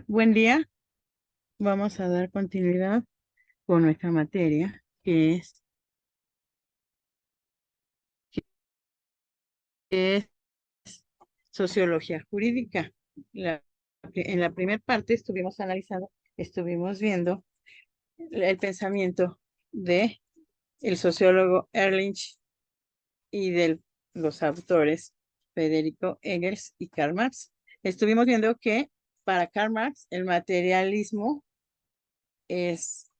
Buen día. Vamos a dar continuidad con nuestra materia, que es sociología jurídica. En la primera parte estuvimos viendo el pensamiento de el sociólogo Ehrlich y de los autores Federico Engels y Karl Marx. Estuvimos viendo que para Karl Marx el materialismo es,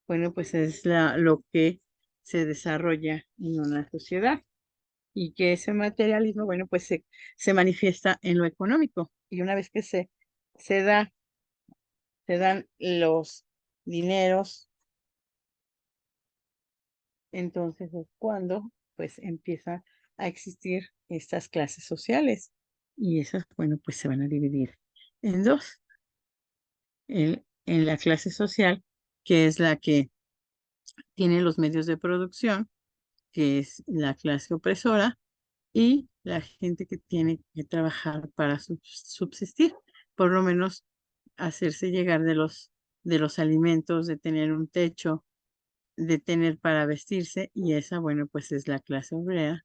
bueno, pues es lo que se desarrolla en una sociedad y que ese materialismo, bueno, pues se manifiesta en lo económico. Y una vez que se da, se dan los dineros, entonces es cuando pues empieza a existir estas clases sociales. Y esas, bueno, pues se van a dividir en dos. En la clase social, que es la que tiene los medios de producción, que es la clase opresora, y la gente que tiene que trabajar para subsistir, por lo menos hacerse llegar de los alimentos, de tener un techo, de tener para vestirse, y esa, bueno, pues es la clase obrera,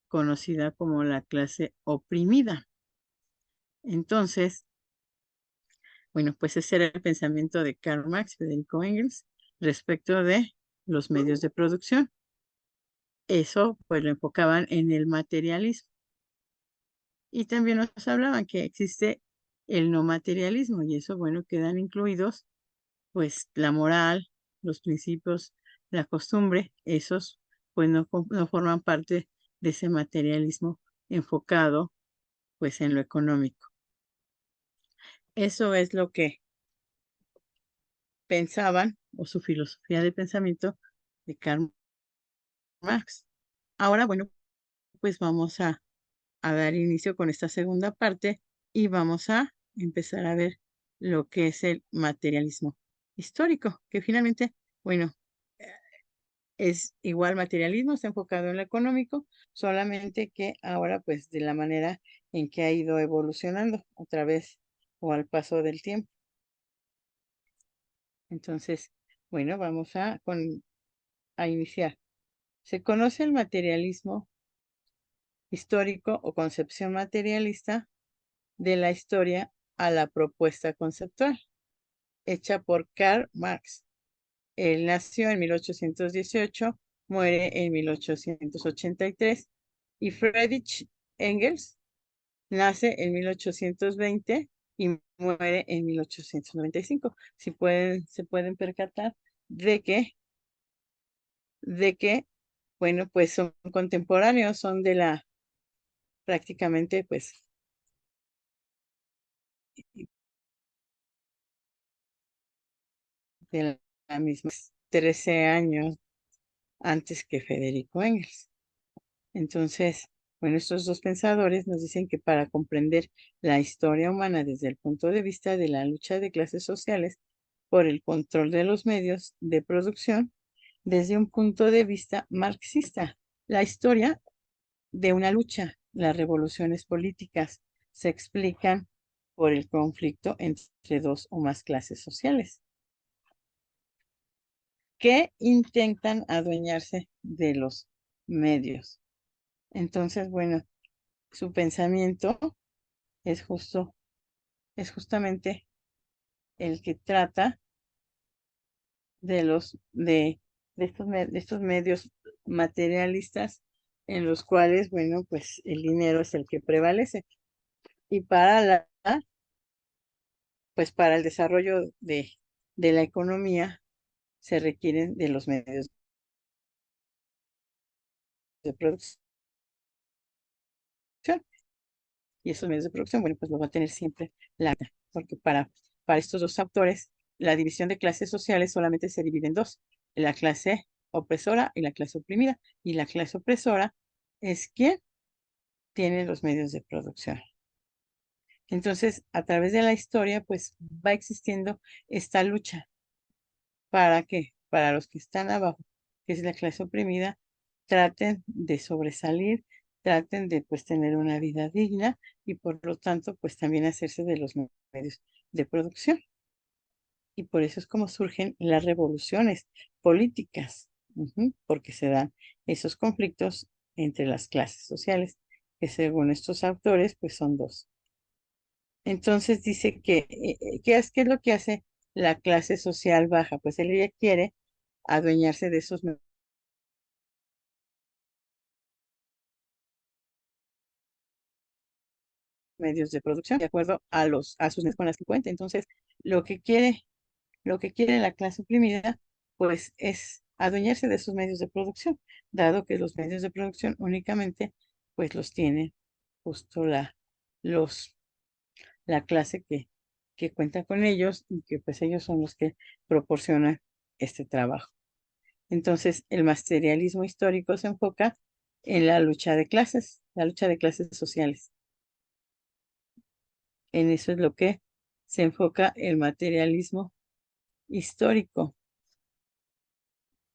conocida como la clase oprimida. Entonces, bueno, pues ese era el pensamiento de Karl Marx, Federico Engels, respecto de los medios de producción. Eso, pues lo enfocaban en el materialismo. Y también nos hablaban que existe el no materialismo y eso, bueno, quedan incluidos pues la moral, los principios, la costumbre, esos pues no forman parte de ese materialismo enfocado pues en lo económico. Eso es lo que pensaban o su filosofía de pensamiento de Karl Marx. Ahora, bueno, pues vamos a dar inicio con esta segunda parte y vamos a empezar a ver lo que es el materialismo histórico, que finalmente, bueno, eh, es igual materialismo, está enfocado en lo económico, solamente que ahora pues de la manera en que ha ido evolucionando a través o al paso del tiempo. Entonces, bueno, vamos a iniciar. Se conoce el materialismo histórico o concepción materialista de la historia a la propuesta conceptual, hecha por Karl Marx. Él nació en 1818, muere en 1883, y Friedrich Engels nace en 1820 y muere en 1895. Se pueden percatar de que, bueno, pues son contemporáneos, son prácticamente, pues, de la misma, 13 años antes que Federico Engels. Entonces, bueno, estos dos pensadores nos dicen que para comprender la historia humana desde el punto de vista de la lucha de clases sociales por el control de los medios de producción, desde un punto de vista marxista, la historia de una lucha, las revoluciones políticas, se explican por el conflicto entre dos o más clases sociales que intentan adueñarse de los medios. Entonces, bueno, su pensamiento es es justamente el que trata de estos medios materialistas en los cuales, bueno, pues el dinero es el que prevalece. Y pues para el desarrollo de la economía se requieren de los medios de producción. Y esos medios de producción, bueno, pues lo va a tener siempre porque para estos dos autores, la división de clases sociales solamente se divide en dos, la clase opresora y la clase oprimida. Y la clase opresora es quien tiene los medios de producción. Entonces, a través de la historia, pues va existiendo esta lucha para que, para los que están abajo, que es la clase oprimida, traten de sobresalir, traten de pues tener una vida digna y por lo tanto pues también hacerse de los medios de producción. Y por eso es como surgen las revoluciones políticas, porque se dan esos conflictos entre las clases sociales, que según estos autores pues son dos. Entonces dice que, qué es lo que hace la clase social baja? Pues ella quiere adueñarse de esos medios de producción de acuerdo a a sus necesidades con las que cuenta. Entonces, lo que quiere, lo que quiere la clase oprimida, pues es adueñarse de esos medios de producción, dado que los medios de producción únicamente, pues los tiene justo los, la clase que cuenta con ellos y que pues ellos son los que proporcionan este trabajo. Entonces, el materialismo histórico se enfoca en la lucha de clases sociales. En eso es lo que se enfoca el materialismo histórico.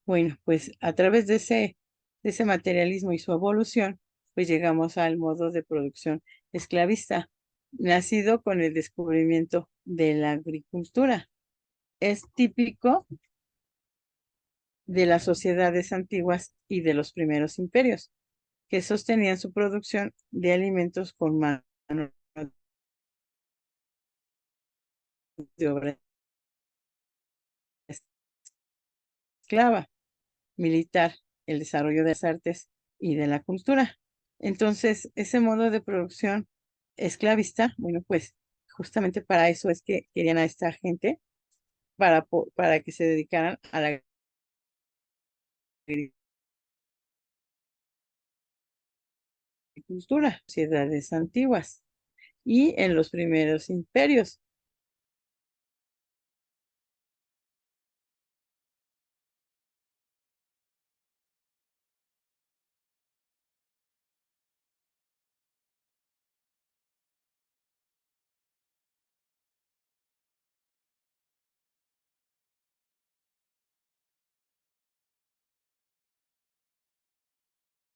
Bueno, pues a través de ese materialismo y su evolución, pues llegamos al modo de producción esclavista, nacido con el descubrimiento de la agricultura. Es típico de las sociedades antiguas y de los primeros imperios, que sostenían su producción de alimentos con mano de obra esclava, militar, el desarrollo de las artes y de la cultura. Entonces, ese modo de producción esclavista, bueno, pues justamente para eso es que querían a esta gente, para que se dedicaran a la agricultura, sociedades antiguas y en los primeros imperios.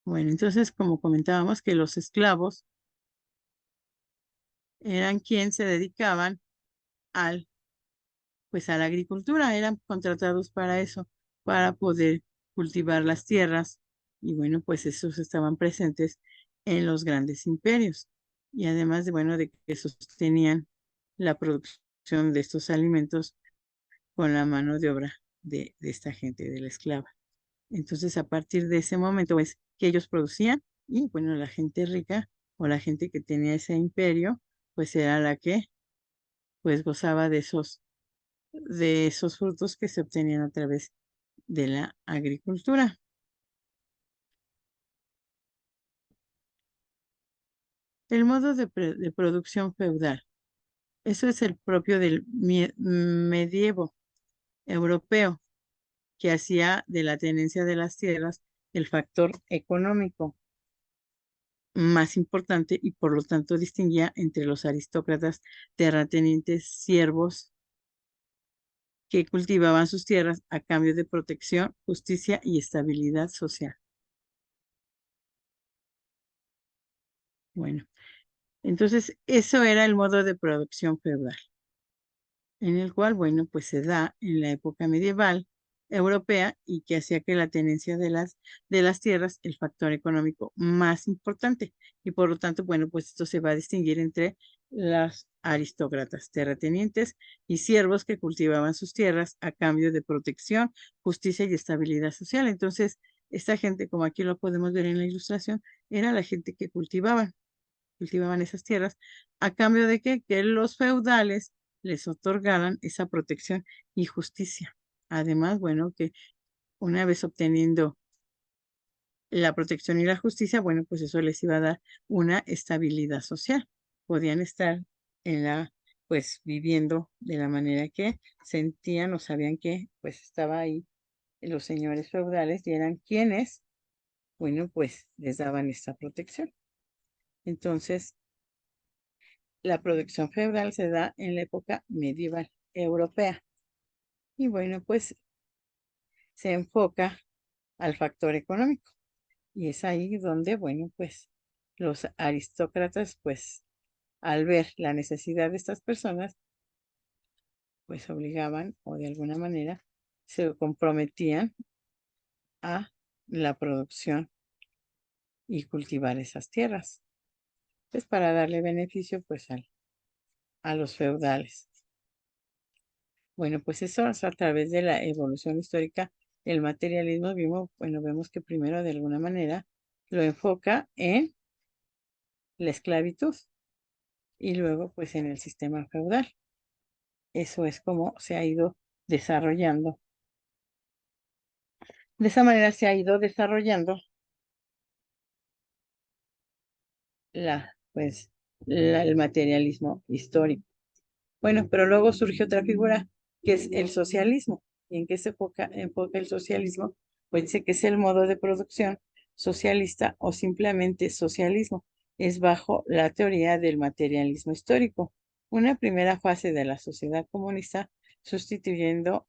Bueno, entonces, como comentábamos, que los esclavos eran quienes se dedicaban al, pues a la agricultura, eran contratados para eso, para poder cultivar las tierras y bueno, pues esos estaban presentes en los grandes imperios y además de, bueno, de que sostenían la producción de estos alimentos con la mano de obra de esta gente, de la esclava. Entonces, a partir de ese momento, pues, que ellos producían y bueno, la gente rica o la gente que tenía ese imperio, pues era la que pues gozaba de esos frutos que se obtenían a través de la agricultura. El modo de producción feudal. Eso es el propio del medievo europeo, que hacía de la tenencia de las tierras el factor económico más importante y por lo tanto distinguía entre los aristócratas, terratenientes, siervos que cultivaban sus tierras a cambio de protección, justicia y estabilidad social. Bueno, entonces eso era el modo de producción feudal, en el cual, bueno, pues se da en la época medieval europea y que hacía que la tenencia de las tierras el factor económico más importante. Y por lo tanto, bueno, pues esto se va a distinguir entre las aristócratas, terratenientes y siervos que cultivaban sus tierras a cambio de protección, justicia y estabilidad social. Entonces, esta gente, como aquí lo podemos ver en la ilustración, era la gente que cultivaban esas tierras, a cambio de que los feudales les otorgaran esa protección y justicia. Además, bueno, que una vez obteniendo la protección y la justicia, bueno, pues eso les iba a dar una estabilidad social. Podían estar en pues viviendo de la manera que sentían o sabían que pues estaba ahí los señores feudales y eran quienes, bueno, pues les daban esta protección. Entonces, la producción feudal se da en la época medieval europea y bueno, pues se enfoca al factor económico y es ahí donde, bueno, pues los aristócratas, pues, al ver la necesidad de estas personas, pues obligaban o de alguna manera se comprometían a la producción y cultivar esas tierras, pues para darle beneficio pues a los feudales. Bueno, pues eso es a través de la evolución histórica, el materialismo vemos que primero de alguna manera lo enfoca en la esclavitud y luego pues en el sistema feudal. Eso es como se ha ido desarrollando. De esa manera se ha ido desarrollando el materialismo histórico. Bueno, pero luego surge otra figura que es el socialismo. ¿Y en qué se enfoca el socialismo? Pues dice que es el modo de producción socialista o simplemente socialismo. Es bajo la teoría del materialismo histórico, una primera fase de la sociedad comunista sustituyendo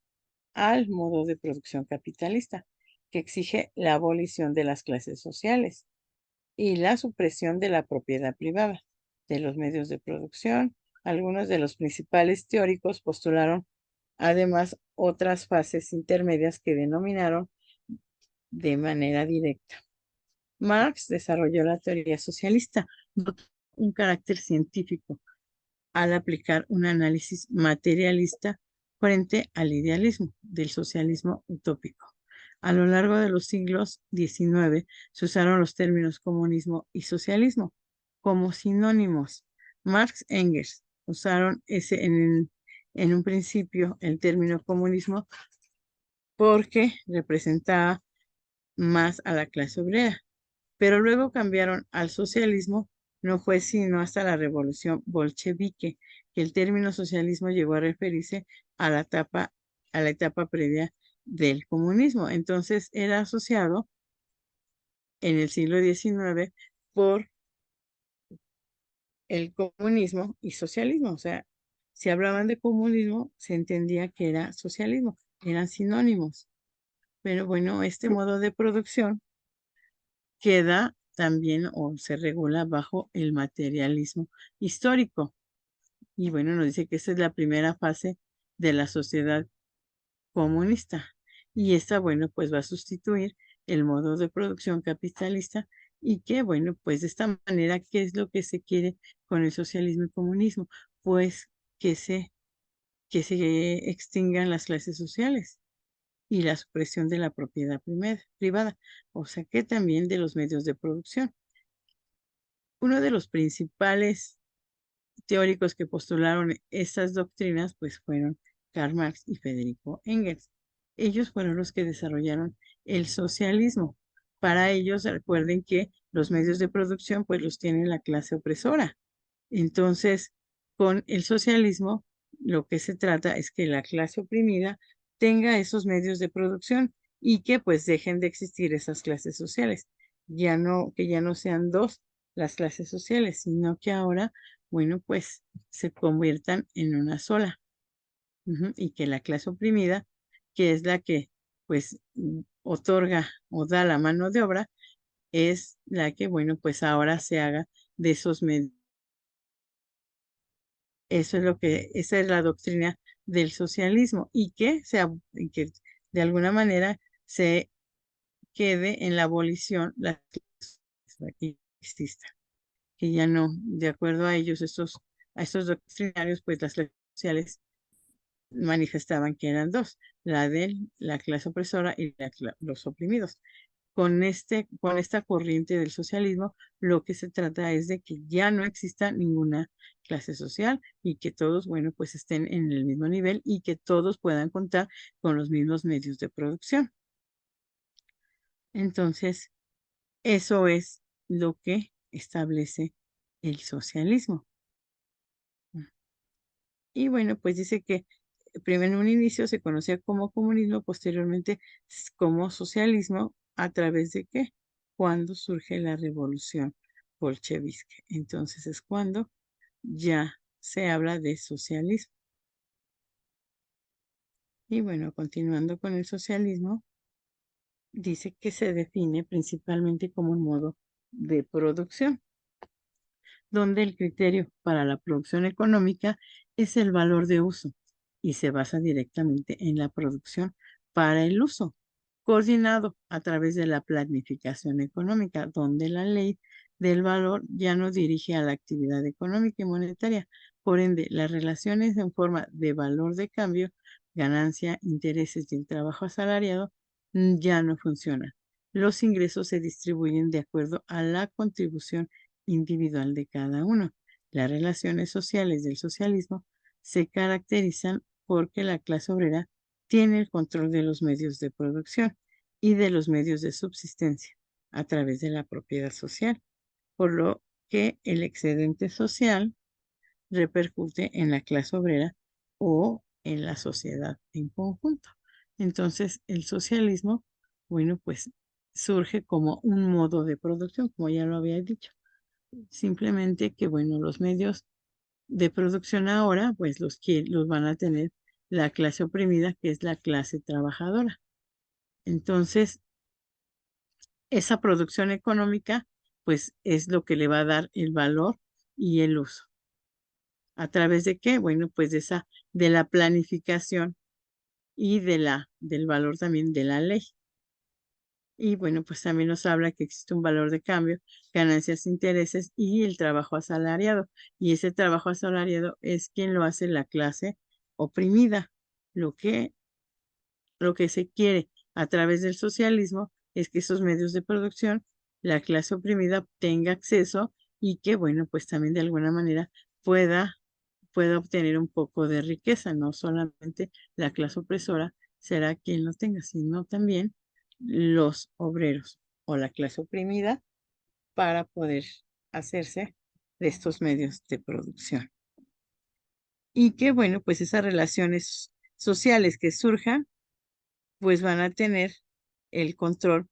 al modo de producción capitalista, que exige la abolición de las clases sociales y la supresión de la propiedad privada, de los medios de producción. Algunos de los principales teóricos postularon además otras fases intermedias que denominaron de manera directa. Marx desarrolló la teoría socialista, un carácter científico, al aplicar un análisis materialista frente al idealismo del socialismo utópico. A lo largo de los siglos XIX se usaron los términos comunismo y socialismo como sinónimos. Marx y Engels usaron en un principio el término comunismo porque representaba más a la clase obrera, pero luego cambiaron al socialismo. No fue sino hasta la revolución bolchevique que el término socialismo llegó a referirse a la etapa previa del comunismo. Entonces era asociado en el siglo XIX por el comunismo y socialismo. O sea, si hablaban de comunismo, se entendía que era socialismo, eran sinónimos. Pero bueno, este modo de producción queda también o se regula bajo el materialismo histórico. Y bueno, nos dice que esta es la primera fase de la sociedad comunista. Y esta, bueno, pues va a sustituir el modo de producción capitalista y que, bueno, pues de esta manera, ¿qué es lo que se quiere con el socialismo y comunismo? Pues que que se extingan las clases sociales y la supresión de la propiedad privada, o sea que también de los medios de producción. Uno de los principales teóricos que postularon estas doctrinas pues fueron Karl Marx y Federico Engels. Ellos fueron los que desarrollaron el socialismo. Para ellos, recuerden que los medios de producción pues los tiene la clase opresora. Entonces, con el socialismo, lo que se trata es que la clase oprimida tenga esos medios de producción y que pues dejen de existir esas clases sociales. Que ya no sean dos las clases sociales, sino que ahora, bueno, pues se conviertan en una sola. Y que la clase oprimida, que es la que pues otorga o da la mano de obra, es la que, bueno, pues ahora se haga de esos medios. Esa es la doctrina del socialismo y que de alguna manera se quede en la abolición la que exista, que ya no, de acuerdo a ellos, a estos doctrinarios, pues las clases sociales manifestaban que eran dos, la clase opresora y los oprimidos. Con esta corriente del socialismo, lo que se trata es de que ya no exista ninguna clase social y que todos, bueno, pues estén en el mismo nivel y que todos puedan contar con los mismos medios de producción. Entonces, eso es lo que establece el socialismo. Y bueno, pues dice que primero en un inicio se conocía como comunismo, posteriormente como socialismo, ¿a través de qué? Cuando surge la revolución bolchevique. Entonces es cuando ya se habla de socialismo. Y bueno, continuando con el socialismo, dice que se define principalmente como un modo de producción. donde el criterio para la producción económica es el valor de uso y se basa directamente en la producción para el uso, coordinado a través de la planificación económica, donde la ley del valor ya no dirige a la actividad económica y monetaria. Por ende, las relaciones en forma de valor de cambio, ganancia, intereses y el trabajo asalariado ya no funcionan. Los ingresos se distribuyen de acuerdo a la contribución individual de cada uno. Las relaciones sociales del socialismo se caracterizan porque la clase obrera tiene el control de los medios de producción y de los medios de subsistencia a través de la propiedad social, por lo que el excedente social repercute en la clase obrera o en la sociedad en conjunto. Entonces, el socialismo, bueno, pues surge como un modo de producción, como ya lo había dicho. Simplemente que, bueno, los medios de producción ahora, pues los van a tener la clase oprimida, que es la clase trabajadora. Entonces, esa producción económica, pues es lo que le va a dar el valor y el uso. ¿A través de qué? Bueno, pues de la planificación y del valor también de la ley. Y bueno, pues también nos habla que existe un valor de cambio, ganancias, intereses y el trabajo asalariado. Y ese trabajo asalariado es quien lo hace la clase oprimida. Lo que, lo que se quiere a través del socialismo es que esos medios de producción, la clase oprimida tenga acceso y que, bueno, pues también de alguna manera pueda obtener un poco de riqueza. No solamente la clase opresora será quien lo tenga, sino también los obreros o la clase oprimida para poder hacerse de estos medios de producción. Y que, bueno, pues esas relaciones sociales que surjan, pues van a tener el control,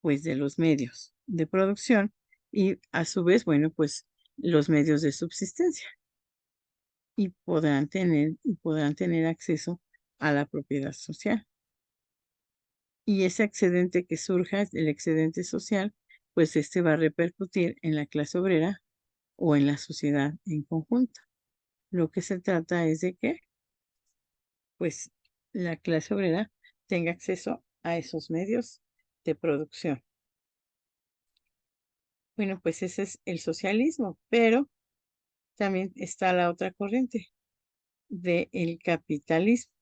pues, de los medios de producción y a su vez, bueno, pues los medios de subsistencia y podrán tener acceso a la propiedad social. Y ese excedente que surja, el excedente social, pues este va a repercutir en la clase obrera o en la sociedad en conjunto. Lo que se trata es de que, pues, la clase obrera tenga acceso a esos medios de producción. Bueno, pues ese es el socialismo, pero también está la otra corriente del capitalismo.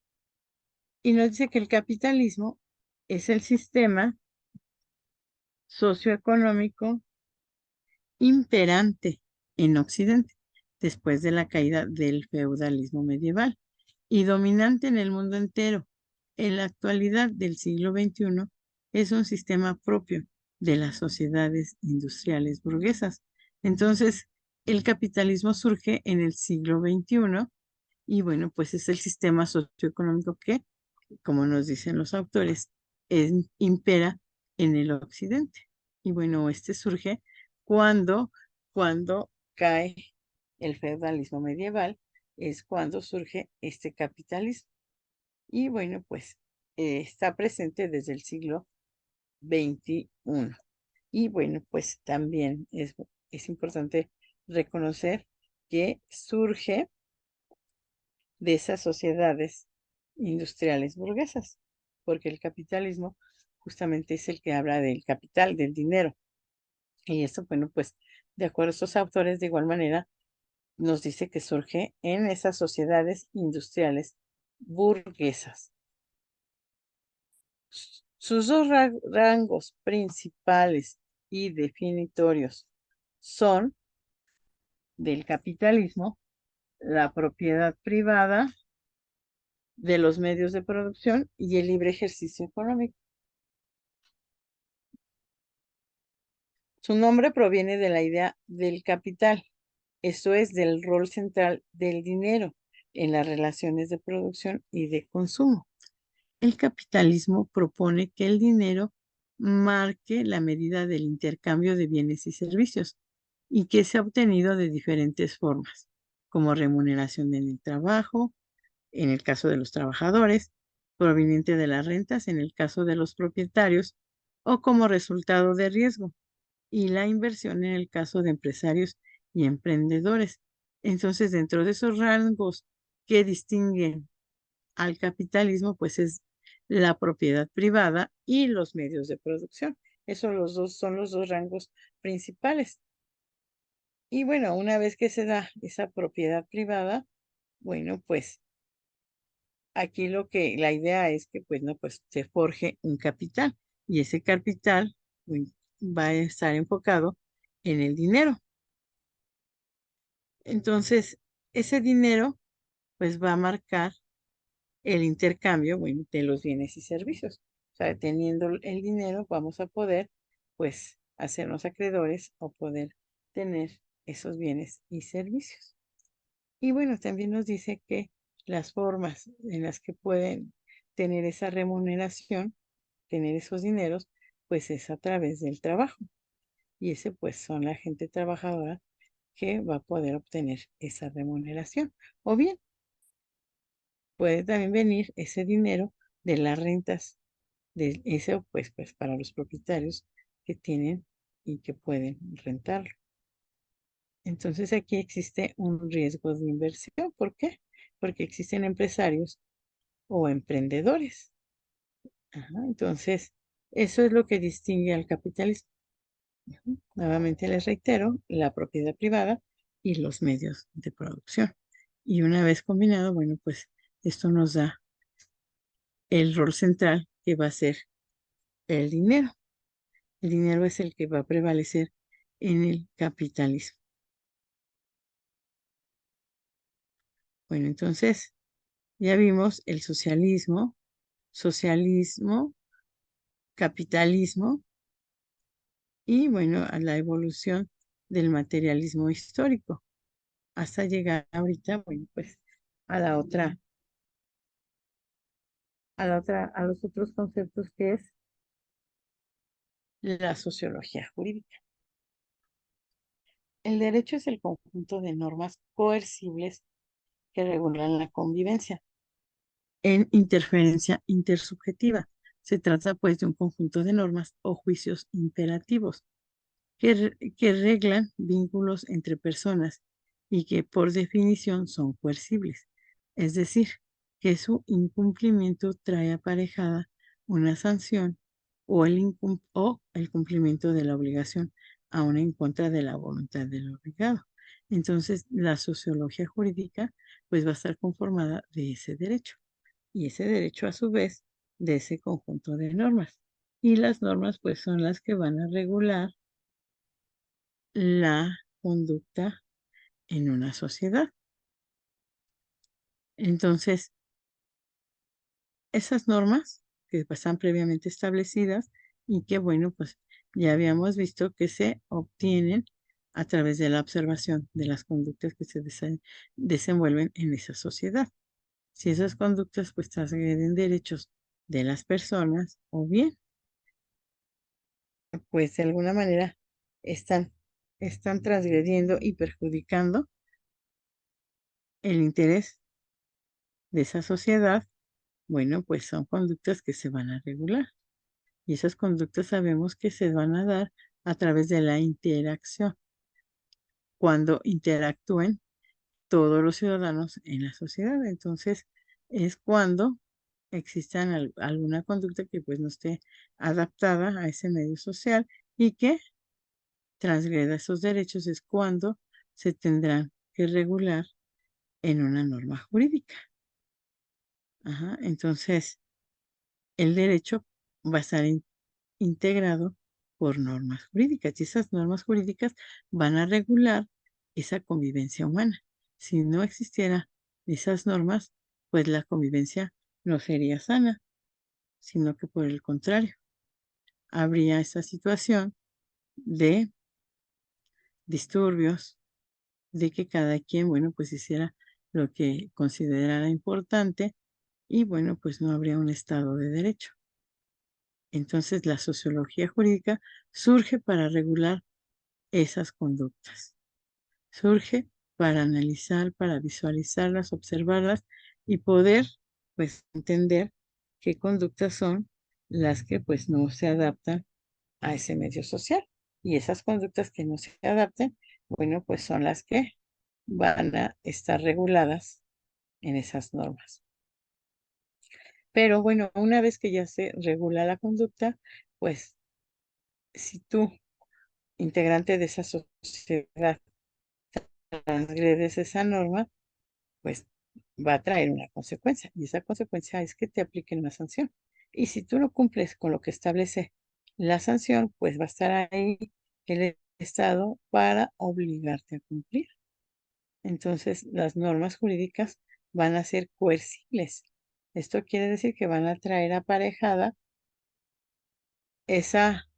Y nos dice que el capitalismo es el sistema socioeconómico imperante en Occidente después de la caída del feudalismo medieval y dominante en el mundo entero. En la actualidad del siglo XXI es un sistema propio de las sociedades industriales burguesas. Entonces, el capitalismo surge en el siglo XXI y bueno, pues es el sistema socioeconómico que, como nos dicen los autores, impera en el occidente. Y bueno, este surge cuando, cuando cae el feudalismo medieval, es cuando surge este capitalismo. Y bueno, pues está presente desde el siglo XXI. Y bueno, pues también es importante reconocer que surge de esas sociedades industriales burguesas, porque el capitalismo justamente es el que habla del capital, del dinero. Y esto, bueno, pues de acuerdo a estos autores, de igual manera, nos dice que surge en esas sociedades industriales burguesas. Sus dos rangos principales y definitorios son del capitalismo, la propiedad privada de los medios de producción y el libre ejercicio económico. Su nombre proviene de la idea del capital, esto es, del rol central del dinero en las relaciones de producción y de consumo. El capitalismo propone que el dinero marque la medida del intercambio de bienes y servicios y que se ha obtenido de diferentes formas, como remuneración en el trabajo, en el caso de los trabajadores, proveniente de las rentas en el caso de los propietarios o como resultado de riesgo, y la inversión en el caso de empresarios y emprendedores. Entonces, dentro de esos rangos que distinguen al capitalismo, pues es la propiedad privada y los medios de producción. Esos los dos son los dos rangos principales. Y bueno, una vez que se da esa propiedad privada, bueno, pues aquí la idea es que pues no, pues se forje un capital y ese capital pues, va a estar enfocado en el dinero. Entonces, ese dinero pues va a marcar el intercambio, bueno, de los bienes y servicios. O sea, teniendo el dinero vamos a poder pues hacernos acreedores o poder tener esos bienes y servicios. Y bueno, también nos dice que las formas en las que pueden tener esa remuneración, tener esos dineros, pues es a través del trabajo. Y ese pues son la gente trabajadora que va a poder obtener esa remuneración. O bien puede también venir ese dinero de las rentas, de eso pues para los propietarios que tienen y que pueden rentarlo. Entonces aquí existe un riesgo de inversión. ¿Por qué? Porque existen empresarios o emprendedores. Ajá, entonces, eso es lo que distingue al capitalismo. Ujú. Nuevamente les reitero, la propiedad privada y los medios de producción. Y una vez combinado, bueno, pues esto nos da el rol central que va a ser el dinero. El dinero es el que va a prevalecer en el capitalismo. Bueno, entonces ya vimos el socialismo, capitalismo y bueno, a la evolución del materialismo histórico hasta llegar ahorita, bueno, pues a a los otros conceptos que es la sociología jurídica. El derecho es el conjunto de normas coercibles que regulan la convivencia en interferencia intersubjetiva. Se trata pues de un conjunto de normas o juicios imperativos que reglan vínculos entre personas y que por definición son coercibles. Es decir, que su incumplimiento trae aparejada una sanción o el cumplimiento de la obligación, aun en contra de la voluntad del obligado. Entonces, la sociología jurídica pues va a estar conformada de ese derecho y ese derecho a su vez de ese conjunto de normas. Y las normas pues son las que van a regular la conducta en una sociedad. Entonces, esas normas que pues, están previamente establecidas y que, bueno, pues ya habíamos visto que se obtienen a través de la observación de las conductas que se desenvuelven en esa sociedad. Si esas conductas pues transgreden derechos de las personas o bien, pues de alguna manera están, están transgrediendo y perjudicando el interés de esa sociedad. Bueno, pues son conductas que se van a regular y esas conductas sabemos que se van a dar a través de la interacción, cuando interactúen todos los ciudadanos en la sociedad. Entonces, es cuando exista alguna conducta que pues no esté adaptada a ese medio social y que transgreda esos derechos, es cuando se tendrán que regular en una norma jurídica. Ajá, entonces, el derecho va a estar integrado por normas jurídicas y esas normas jurídicas van a regular esa convivencia humana. Si no existiera esas normas, pues la convivencia no sería sana, sino que por el contrario, habría esa situación de disturbios, de que cada quien, bueno, pues hiciera lo que considerara importante y bueno, pues no habría un Estado de Derecho. Entonces, la sociología jurídica surge para regular esas conductas. Surge para analizar, para visualizarlas, observarlas y poder, pues, entender qué conductas son las que, pues, no se adaptan a ese medio social. Y esas conductas que no se adapten, bueno, pues son las que van a estar reguladas en esas normas. Pero bueno, una vez que ya se regula la conducta, pues si tú, integrante de esa sociedad, transgredes esa norma, pues va a traer una consecuencia. Y esa consecuencia es que te apliquen una sanción. Y si tú no cumples con lo que establece la sanción, pues va a estar ahí el Estado para obligarte a cumplir. Entonces, las normas jurídicas van a ser coercibles. Esto quiere decir que van a traer aparejada esa,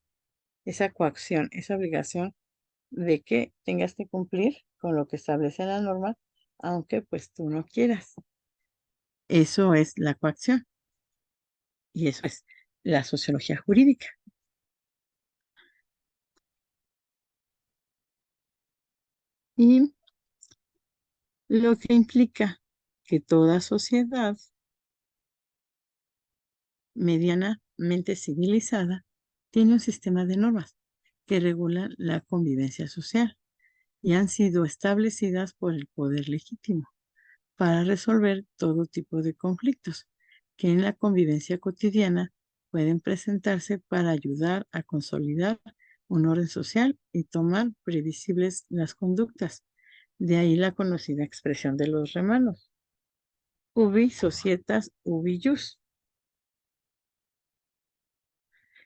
esa coacción, esa obligación de que tengas que cumplir con lo que establece la norma, aunque pues tú no quieras. Eso es la coacción y eso es la sociología jurídica. Y lo que implica que toda sociedad medianamente civilizada tiene un sistema de normas que regulan la convivencia social y han sido establecidas por el poder legítimo para resolver todo tipo de conflictos que en la convivencia cotidiana pueden presentarse para ayudar a consolidar un orden social y tomar previsibles las conductas. De ahí la conocida expresión de los romanos, ubi societas ubi jus,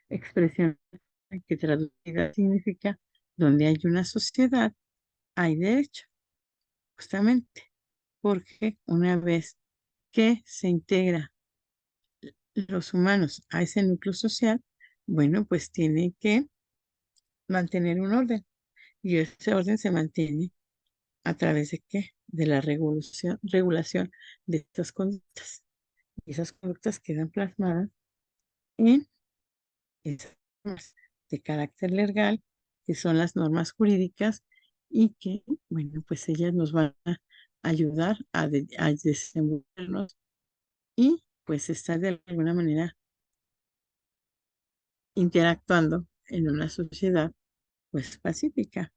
expresión que traducida significa donde hay una sociedad hay derecho, justamente, porque una vez que se integra los humanos a ese núcleo social, bueno, pues tiene que mantener un orden. Y ese orden se mantiene a través de qué? De la regulación de estas conductas. Y esas conductas quedan plasmadas en esas normas de carácter legal, que son las normas jurídicas y que, bueno, pues ellas nos van a ayudar a desenvolvernos y pues estar de alguna manera interactuando en una sociedad pues pacífica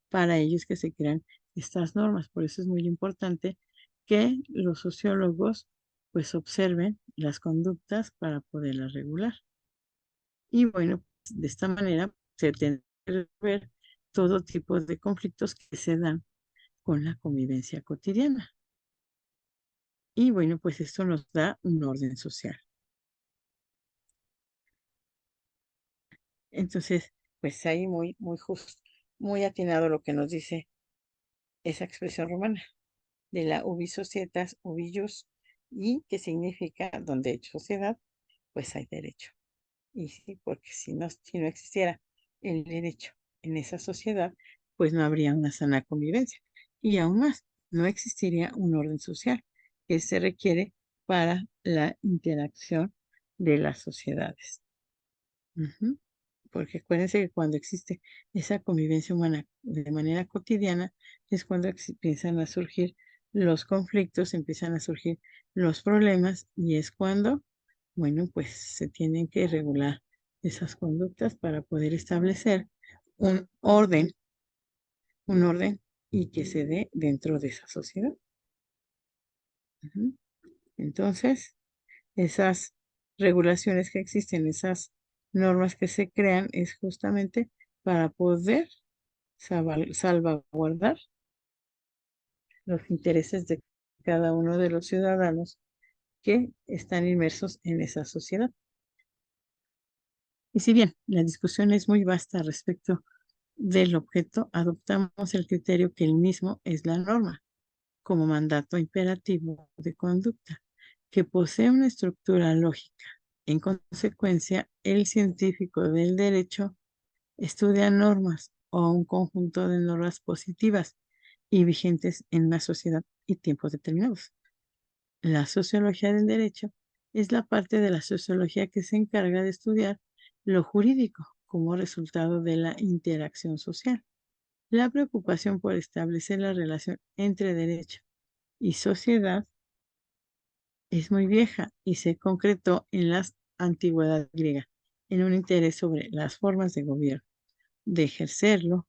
para ellos que se crean estas normas. Por eso es muy importante que los sociólogos pues observen las conductas para poderlas regular. Y bueno, de esta manera se tendrá que ver todo tipo de conflictos que se dan con la convivencia cotidiana. Y bueno, pues esto nos da un orden social. Entonces, pues ahí muy justo, muy atinado lo que nos dice esa expresión romana de la ubi societas, ubi jus, y que significa donde hay sociedad, pues hay derecho. Y sí, porque si no existiera el derecho en esa sociedad, pues no habría una sana convivencia. Y aún más, no existiría un orden social que se requiere para la interacción de las sociedades. Ujú. Porque acuérdense que cuando existe esa convivencia humana de manera cotidiana, es cuando empiezan a surgir los conflictos, empiezan a surgir los problemas y es cuando, bueno, pues se tienen que regular esas conductas para poder establecer un orden y que se dé dentro de esa sociedad. Ujú. Entonces, esas regulaciones que existen, esas normas que se crean, es justamente para poder salvaguardar los intereses de cada uno de los ciudadanos que están inmersos en esa sociedad. Y si bien la discusión es muy vasta respecto del objeto, adoptamos el criterio que el mismo es la norma, como mandato imperativo de conducta, que posee una estructura lógica. En consecuencia, el científico del derecho estudia normas o un conjunto de normas positivas y vigentes en una sociedad y tiempos determinados. La sociología del derecho es la parte de la sociología que se encarga de estudiar lo jurídico como resultado de la interacción social. La preocupación por establecer la relación entre derecho y sociedad es muy vieja y se concretó en la antigüedad griega, en un interés sobre las formas de gobierno, de ejercerlo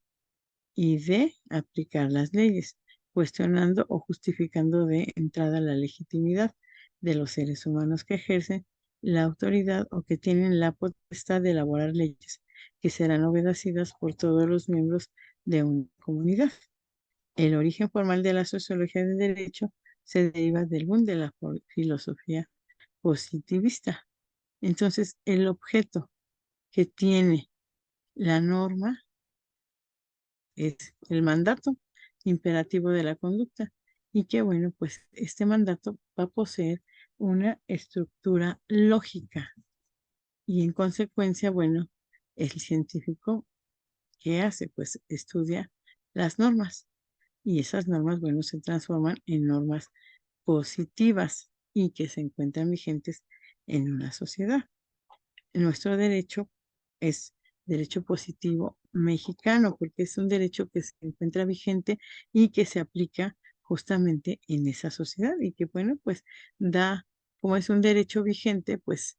y de aplicar las leyes, cuestionando o justificando de entrada la legitimidad de los seres humanos que ejercen la autoridad o que tienen la potestad de elaborar leyes que serán obedecidas por todos los miembros de una comunidad. El origen formal de la sociología del derecho se deriva del boom de la filosofía positivista. Entonces, el objeto que tiene la norma es el mandato imperativo de la conducta y que, bueno, pues este mandato va a poseer una estructura lógica y en consecuencia, bueno, el científico, ¿qué hace? Pues estudia las normas y esas normas, bueno, se transforman en normas positivas y que se encuentran vigentes en una sociedad. Nuestro derecho es derecho positivo mexicano porque es un derecho que se encuentra vigente y que se aplica justamente en esa sociedad y que, bueno, pues da, como es un derecho vigente, pues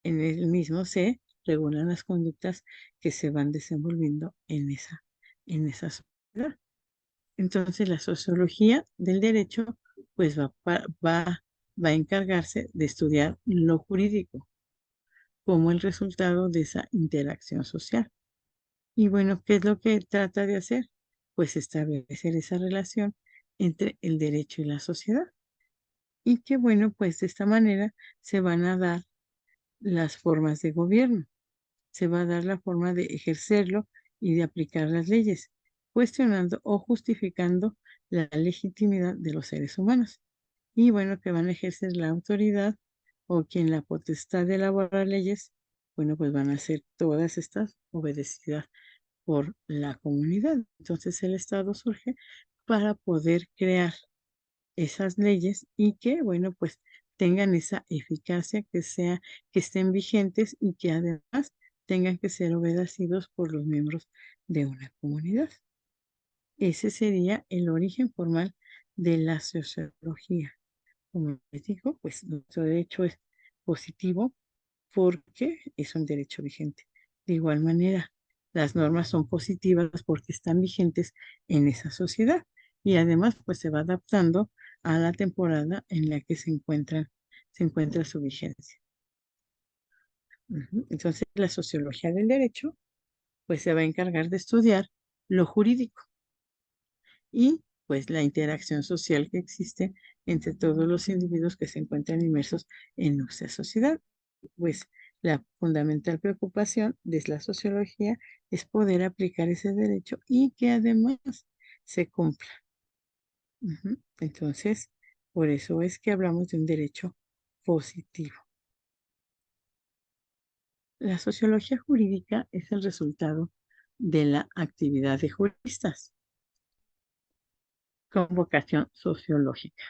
en el mismo se regulan las conductas que se van desenvolviendo en esa sociedad. Entonces, la sociología del derecho, pues va a encargarse de estudiar lo jurídico como el resultado de esa interacción social. Y bueno, ¿qué es lo que trata de hacer? Pues establecer esa relación entre el derecho y la sociedad. Y que bueno, pues de esta manera se van a dar las formas de gobierno, se va a dar la forma de ejercerlo y de aplicar las leyes, cuestionando o justificando la legitimidad de los seres humanos. Y bueno, que van a ejercer la autoridad o quien la potestad de elaborar leyes, bueno, pues van a ser todas estas obedecidas por la comunidad. Entonces el Estado surge para poder crear esas leyes y que, bueno, pues tengan esa eficacia, que estén vigentes y que además tengan que ser obedecidos por los miembros de una comunidad. Ese sería el origen formal de la sociología. Como les digo, pues nuestro derecho es positivo porque es un derecho vigente. De igual manera, las normas son positivas porque están vigentes en esa sociedad y además pues se va adaptando a la temporada en la que se encuentra su vigencia. Entonces, la sociología del derecho pues se va a encargar de estudiar lo jurídico y pues la interacción social que existe entre todos los individuos que se encuentran inmersos en nuestra sociedad. Pues la fundamental preocupación de la sociología es poder aplicar ese derecho y que además se cumpla. Entonces, por eso es que hablamos de un derecho positivo. La sociología jurídica es el resultado de la actividad de juristas con vocación sociológica.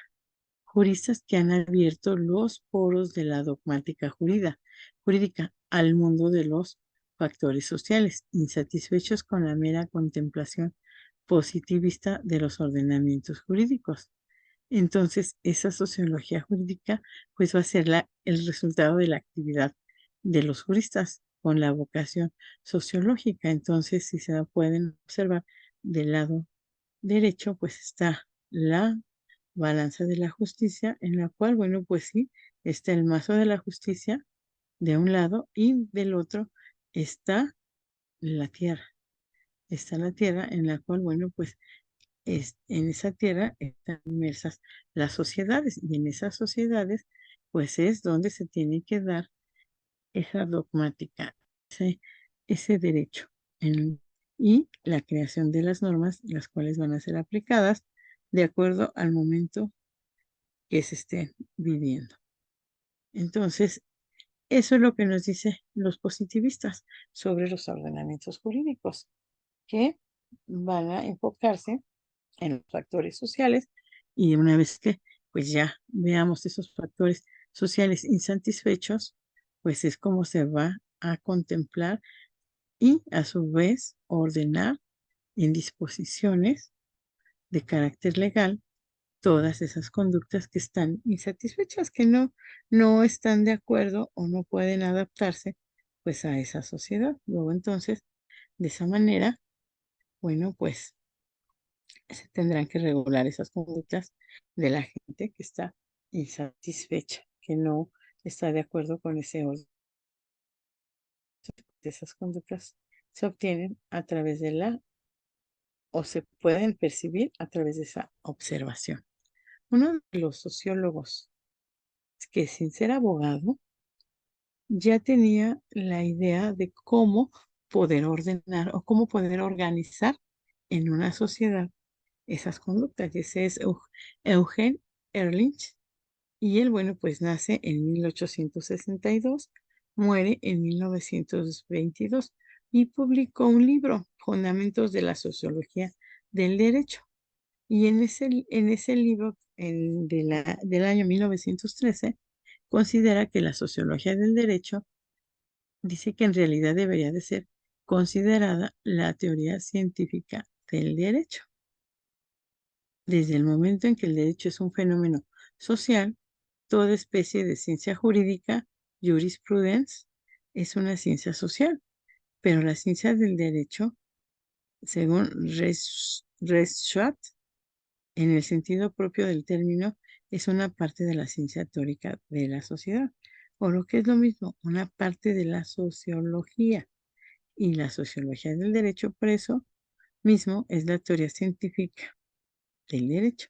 Juristas que han abierto los poros de la dogmática jurídica al mundo de los factores sociales, insatisfechos con la mera contemplación positivista de los ordenamientos jurídicos. Entonces, esa sociología jurídica pues va a ser el resultado de la actividad de los juristas con la vocación sociológica. Entonces, si se pueden observar del lado derecho, pues está la balanza de la justicia, en la cual, bueno, pues sí, está el mazo de la justicia de un lado y del otro está la tierra. Está la tierra en la cual, bueno, pues en esa tierra están inmersas las sociedades y en esas sociedades, pues es donde se tiene que dar esa dogmática, ese, ese derecho y la creación de las normas, las cuales van a ser aplicadas de acuerdo al momento que se esté viviendo. Entonces, eso es lo que nos dicen los positivistas sobre los ordenamientos jurídicos, que van a enfocarse en los factores sociales y una vez que pues ya veamos esos factores sociales insatisfechos, pues es como se va a contemplar y a su vez ordenar en disposiciones de carácter legal todas esas conductas que están insatisfechas, que no están de acuerdo o no pueden adaptarse pues a esa sociedad. Luego entonces, de esa manera, bueno, pues se tendrán que regular esas conductas de la gente que está insatisfecha, que no está de acuerdo con ese orden. Esas conductas se obtienen a través de o se pueden percibir a través de esa observación. Uno de los sociólogos que sin ser abogado ya tenía la idea de cómo poder ordenar o cómo poder organizar en una sociedad esas conductas. Ese es Eugen Ehrlich. Y él, bueno, pues nace en 1862, muere en 1922 y publicó un libro, Fundamentos de la Sociología del Derecho. Y en ese libro del año 1913, considera que la sociología del derecho dice que en realidad debería de ser considerada la teoría científica del derecho. Desde el momento en que el derecho es un fenómeno social, toda especie de ciencia jurídica, jurisprudence, es una ciencia social, pero la ciencia del derecho, según Reschat, en el sentido propio del término, es una parte de la ciencia teórica de la sociedad, o lo que es lo mismo, una parte de la sociología. Y la sociología del derecho, por eso mismo, es la teoría científica del derecho.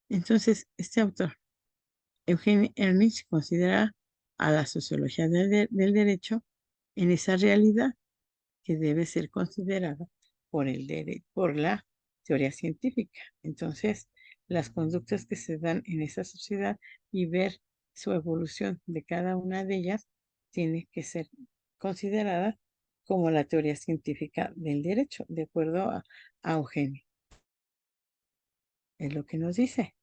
Entonces, este autor, Eugen Ehrlich, considera a la sociología del derecho en esa realidad que debe ser considerada por la teoría científica. Entonces, las conductas que se dan en esa sociedad y ver su evolución de cada una de ellas tiene que ser considerada como la teoría científica del derecho, de acuerdo a Eugenio. Es lo que nos dice.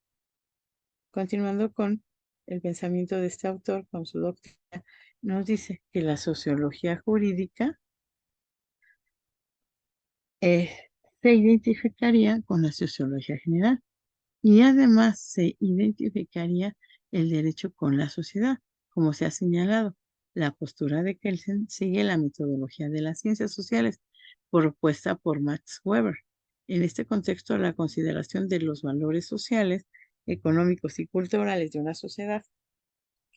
Continuando con el pensamiento de este autor, con su doctrina, nos dice que la sociología jurídica se identificaría con la sociología general y además se identificaría el derecho con la sociedad, como se ha señalado. La postura de Kelsen sigue la metodología de las ciencias sociales propuesta por Max Weber. En este contexto, la consideración de los valores sociales, económicos y culturales de una sociedad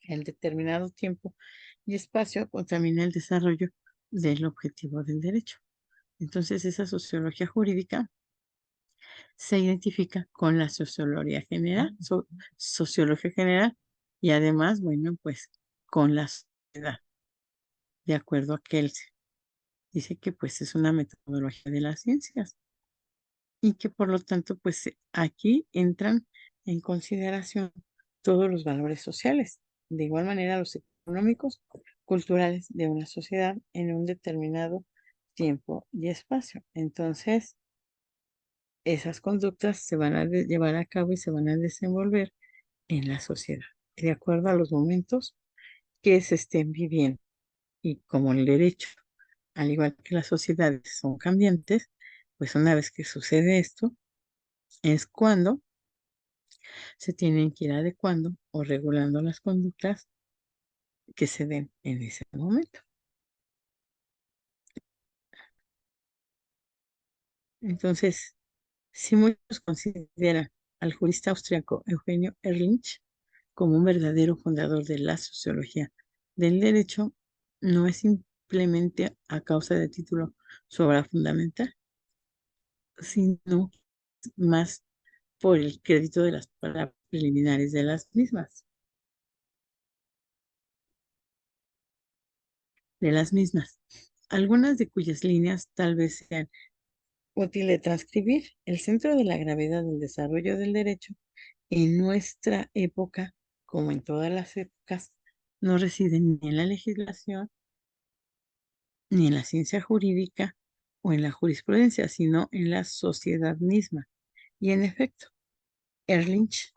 en determinado tiempo y espacio contamina el desarrollo del objetivo del derecho. Entonces, esa sociología jurídica se identifica con la sociología general y además, bueno, pues con la sociedad, de acuerdo a Kelsen. Dice que pues es una metodología de las ciencias y que por lo tanto, pues aquí entran en consideración todos los valores sociales, de igual manera los económicos, culturales de una sociedad en un determinado tiempo y espacio. Entonces, esas conductas se van a llevar a cabo y se van a desenvolver en la sociedad, de acuerdo a los momentos que se estén viviendo. Y como el derecho, al igual que las sociedades son cambiantes, pues una vez que sucede esto, es cuando se tienen que ir adecuando o regulando las conductas que se den en ese momento. Entonces, si muchos consideran al jurista austriaco Eugenio Ehrlich como un verdadero fundador de la sociología del derecho, no es simplemente a causa del título su obra fundamental, sino más por el crédito de las palabras preliminares de las mismas. Algunas de cuyas líneas tal vez sean útil de transcribir. El centro de la gravedad del desarrollo del derecho en nuestra época, como en todas las épocas, no reside ni en la legislación, ni en la ciencia jurídica o en la jurisprudencia, sino en la sociedad misma. Y en efecto, Ehrlich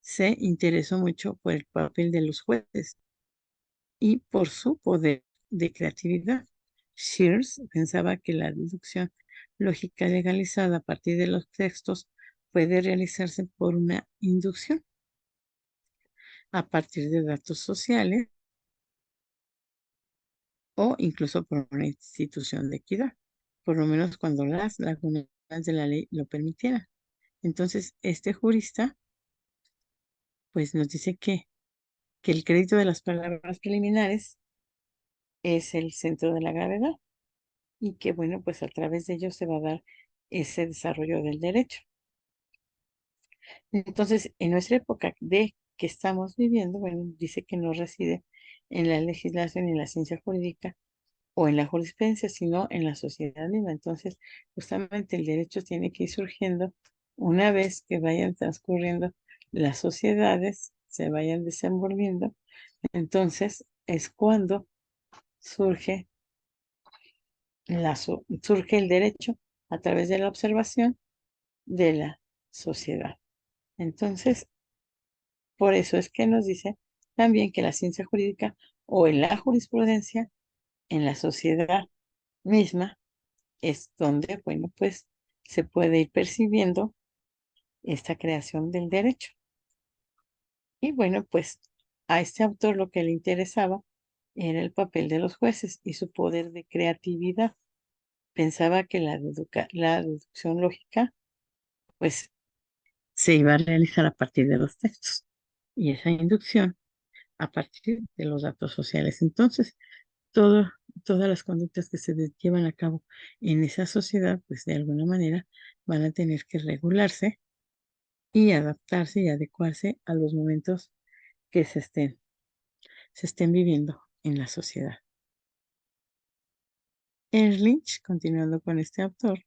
se interesó mucho por el papel de los jueces y por su poder de creatividad. Shears pensaba que la deducción lógica legalizada a partir de los textos puede realizarse por una inducción a partir de datos sociales o incluso por una institución de equidad, por lo menos cuando las lagunas de la ley lo permitieran. Entonces, este jurista, pues nos dice que el crédito de las palabras preliminares es el centro de la gravedad y que, bueno, pues a través de ello se va a dar ese desarrollo del derecho. Entonces, en nuestra época de que estamos viviendo, bueno, dice que no reside en la legislación y en la ciencia jurídica o en la jurisprudencia, sino en la sociedad misma. Entonces, justamente el derecho tiene que ir surgiendo una vez que vayan transcurriendo las sociedades, se vayan desenvolviendo. Entonces, es cuando surge, surge el derecho a través de la observación de la sociedad. Entonces, por eso es que nos dice también que la ciencia jurídica o en la jurisprudencia, en la sociedad misma, es donde, bueno, pues se puede ir percibiendo esta creación del derecho. Y bueno, pues a este autor lo que le interesaba era el papel de los jueces y su poder de creatividad. Pensaba que la deducción lógica, pues se iba a realizar a partir de los textos y esa inducción a partir de los datos sociales. Entonces, todo, todas las conductas que se llevan a cabo en esa sociedad, pues de alguna manera van a tener que regularse y adaptarse y adecuarse a los momentos que se estén viviendo en la sociedad. Ehrlich, continuando con este autor,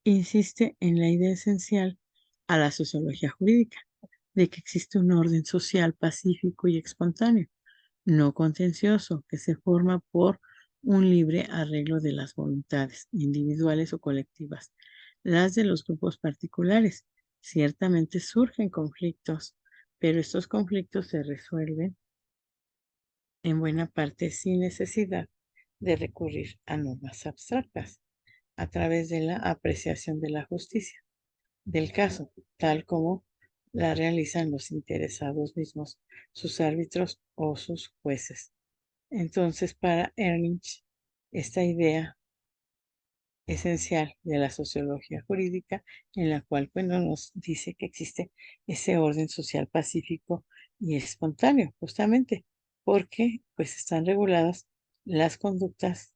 insiste en la idea esencial a la sociología jurídica de que existe un orden social pacífico y espontáneo, no contencioso, que se forma por un libre arreglo de las voluntades individuales o colectivas. Las de los grupos particulares ciertamente surgen conflictos, pero estos conflictos se resuelven en buena parte sin necesidad de recurrir a normas abstractas a través de la apreciación de la justicia del caso, tal como la realizan los interesados mismos, sus árbitros o sus jueces. Entonces, para Ernst, esta idea esencial de la sociología jurídica, en la cual, bueno, nos dice que existe ese orden social pacífico y espontáneo, justamente porque pues están reguladas las conductas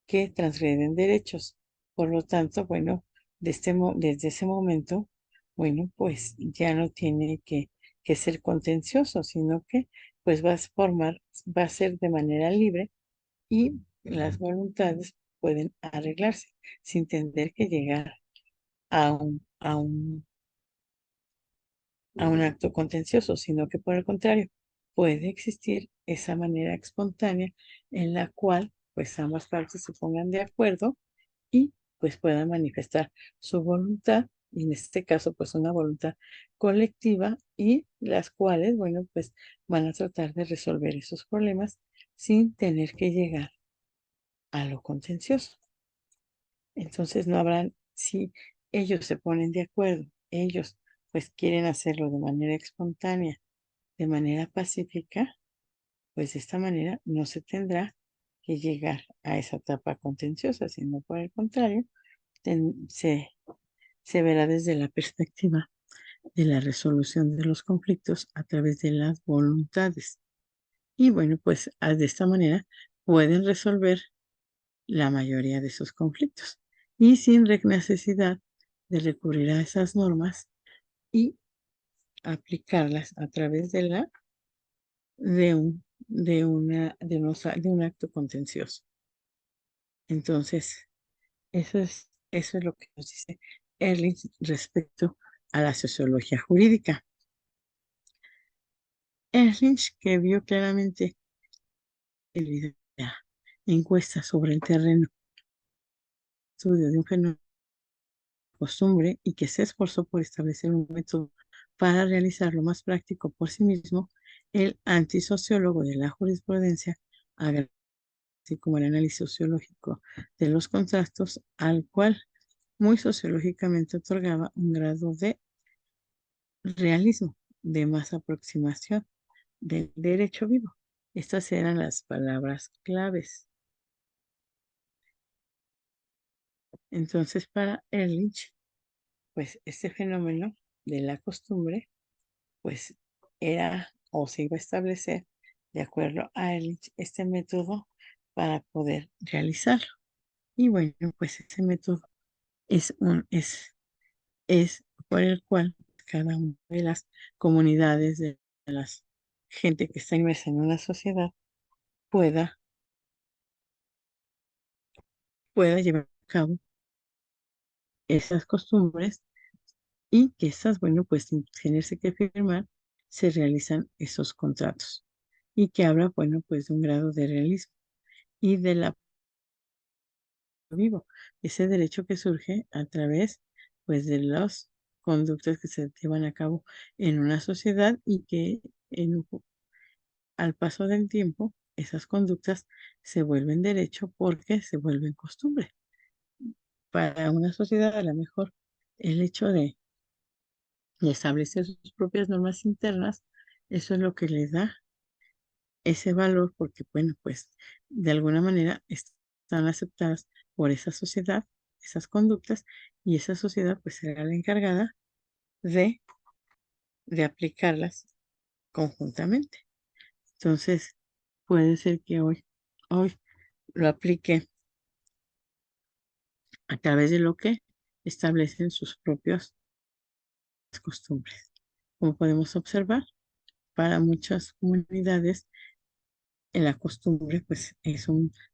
que transgreden derechos. Por lo tanto, bueno, desde ese momento, bueno, pues ya no tiene que ser contencioso, sino que pues va a ser de manera libre y las voluntades pueden arreglarse sin tener que llegar a un acto contencioso, sino que por el contrario, puede existir esa manera espontánea en la cual pues ambas partes se pongan de acuerdo y pues puedan manifestar su voluntad, y en este caso pues una voluntad colectiva y las cuales, bueno, pues van a tratar de resolver esos problemas sin tener que llegar a lo contencioso. Entonces no habrán, si ellos se ponen de acuerdo, ellos pues quieren hacerlo de manera espontánea, de manera pacífica, pues de esta manera no se tendrá que llegar a esa etapa contenciosa, sino por el contrario, se verá desde la perspectiva de la resolución de los conflictos a través de las voluntades. Y bueno, pues de esta manera pueden resolver la mayoría de sus conflictos y sin necesidad de recurrir a esas normas y aplicarlas a través de un acto contencioso. Entonces, eso es lo que nos dice Erling respecto a la sociología jurídica. Erling, que vio claramente el la encuesta sobre el terreno, estudio de un fenómeno costumbre y que se esforzó por establecer un método para realizarlo más práctico por sí mismo, el antisociólogo de la jurisprudencia, así como el análisis sociológico de los contrastos, al cual muy sociológicamente otorgaba un grado de realismo, de más aproximación del derecho vivo. Estas eran las palabras claves. Entonces, para Ehrlich, pues este fenómeno de la costumbre, pues era o se iba a establecer de acuerdo a Ehrlich este método para poder realizarlo. Y bueno, pues ese método es por el cual cada una de las comunidades de las gente que está inmersa en una sociedad pueda, pueda llevar a cabo esas costumbres y que estas, bueno, pues sin tenerse que firmar, se realizan esos contratos y que habla, bueno, pues de un grado de realismo y de la vivo, ese derecho que surge a través, pues, de las conductas que se llevan a cabo en una sociedad y que al paso del tiempo, esas conductas se vuelven derecho porque se vuelven costumbre. Para una sociedad, a lo mejor, el hecho de establecer sus propias normas internas, eso es lo que le da ese valor porque, bueno, pues de alguna manera están aceptadas por esa sociedad, esas conductas, y esa sociedad pues será la encargada de, de aplicarlas conjuntamente. Entonces, puede ser que hoy lo aplique a través de lo que establecen sus propias costumbres. Como podemos observar, para muchas comunidades, en la costumbre pues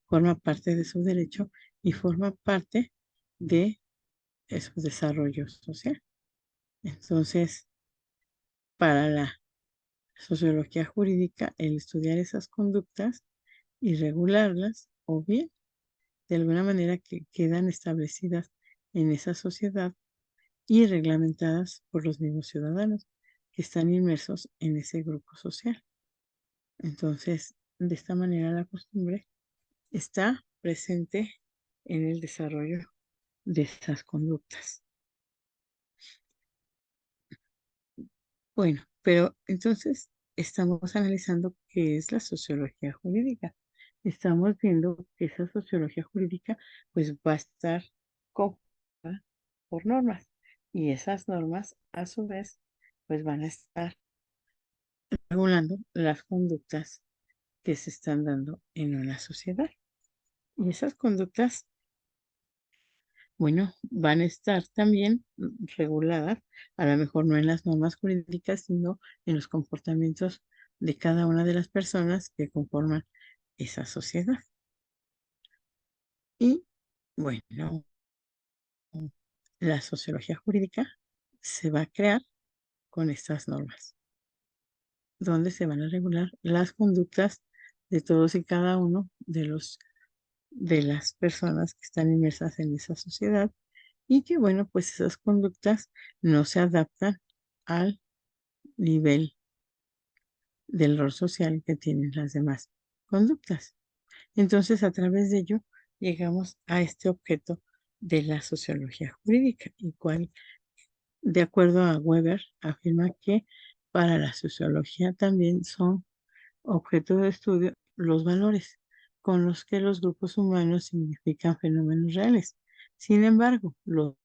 forma parte de su derecho y forma parte de su desarrollo social. Entonces, para la sociología jurídica, el estudiar esas conductas y regularlas, o bien de alguna manera que quedan establecidas en esa sociedad y reglamentadas por los mismos ciudadanos que están inmersos en ese grupo social. Entonces, de esta manera la costumbre está presente en el desarrollo de esas conductas. Bueno, pero entonces estamos analizando qué es la sociología jurídica. Estamos viendo que esa sociología jurídica pues va a estar conformada por normas y esas normas a su vez pues van a estar regulando las conductas que se están dando en una sociedad. Y esas conductas, bueno, van a estar también reguladas, a lo mejor no en las normas jurídicas, sino en los comportamientos de cada una de las personas que conforman esa sociedad. Y bueno, la sociología jurídica se va a crear con estas normas, donde se van a regular las conductas de todos y cada uno de las personas que están inmersas en esa sociedad y que bueno, pues esas conductas no se adaptan al nivel del rol social que tienen las demás conductas. Entonces, a través de ello, llegamos a este objeto de la sociología jurídica, y cual, de acuerdo a Weber, afirma que para la sociología también son objeto de estudio los valores con los que los grupos humanos significan fenómenos reales. Sin embargo, los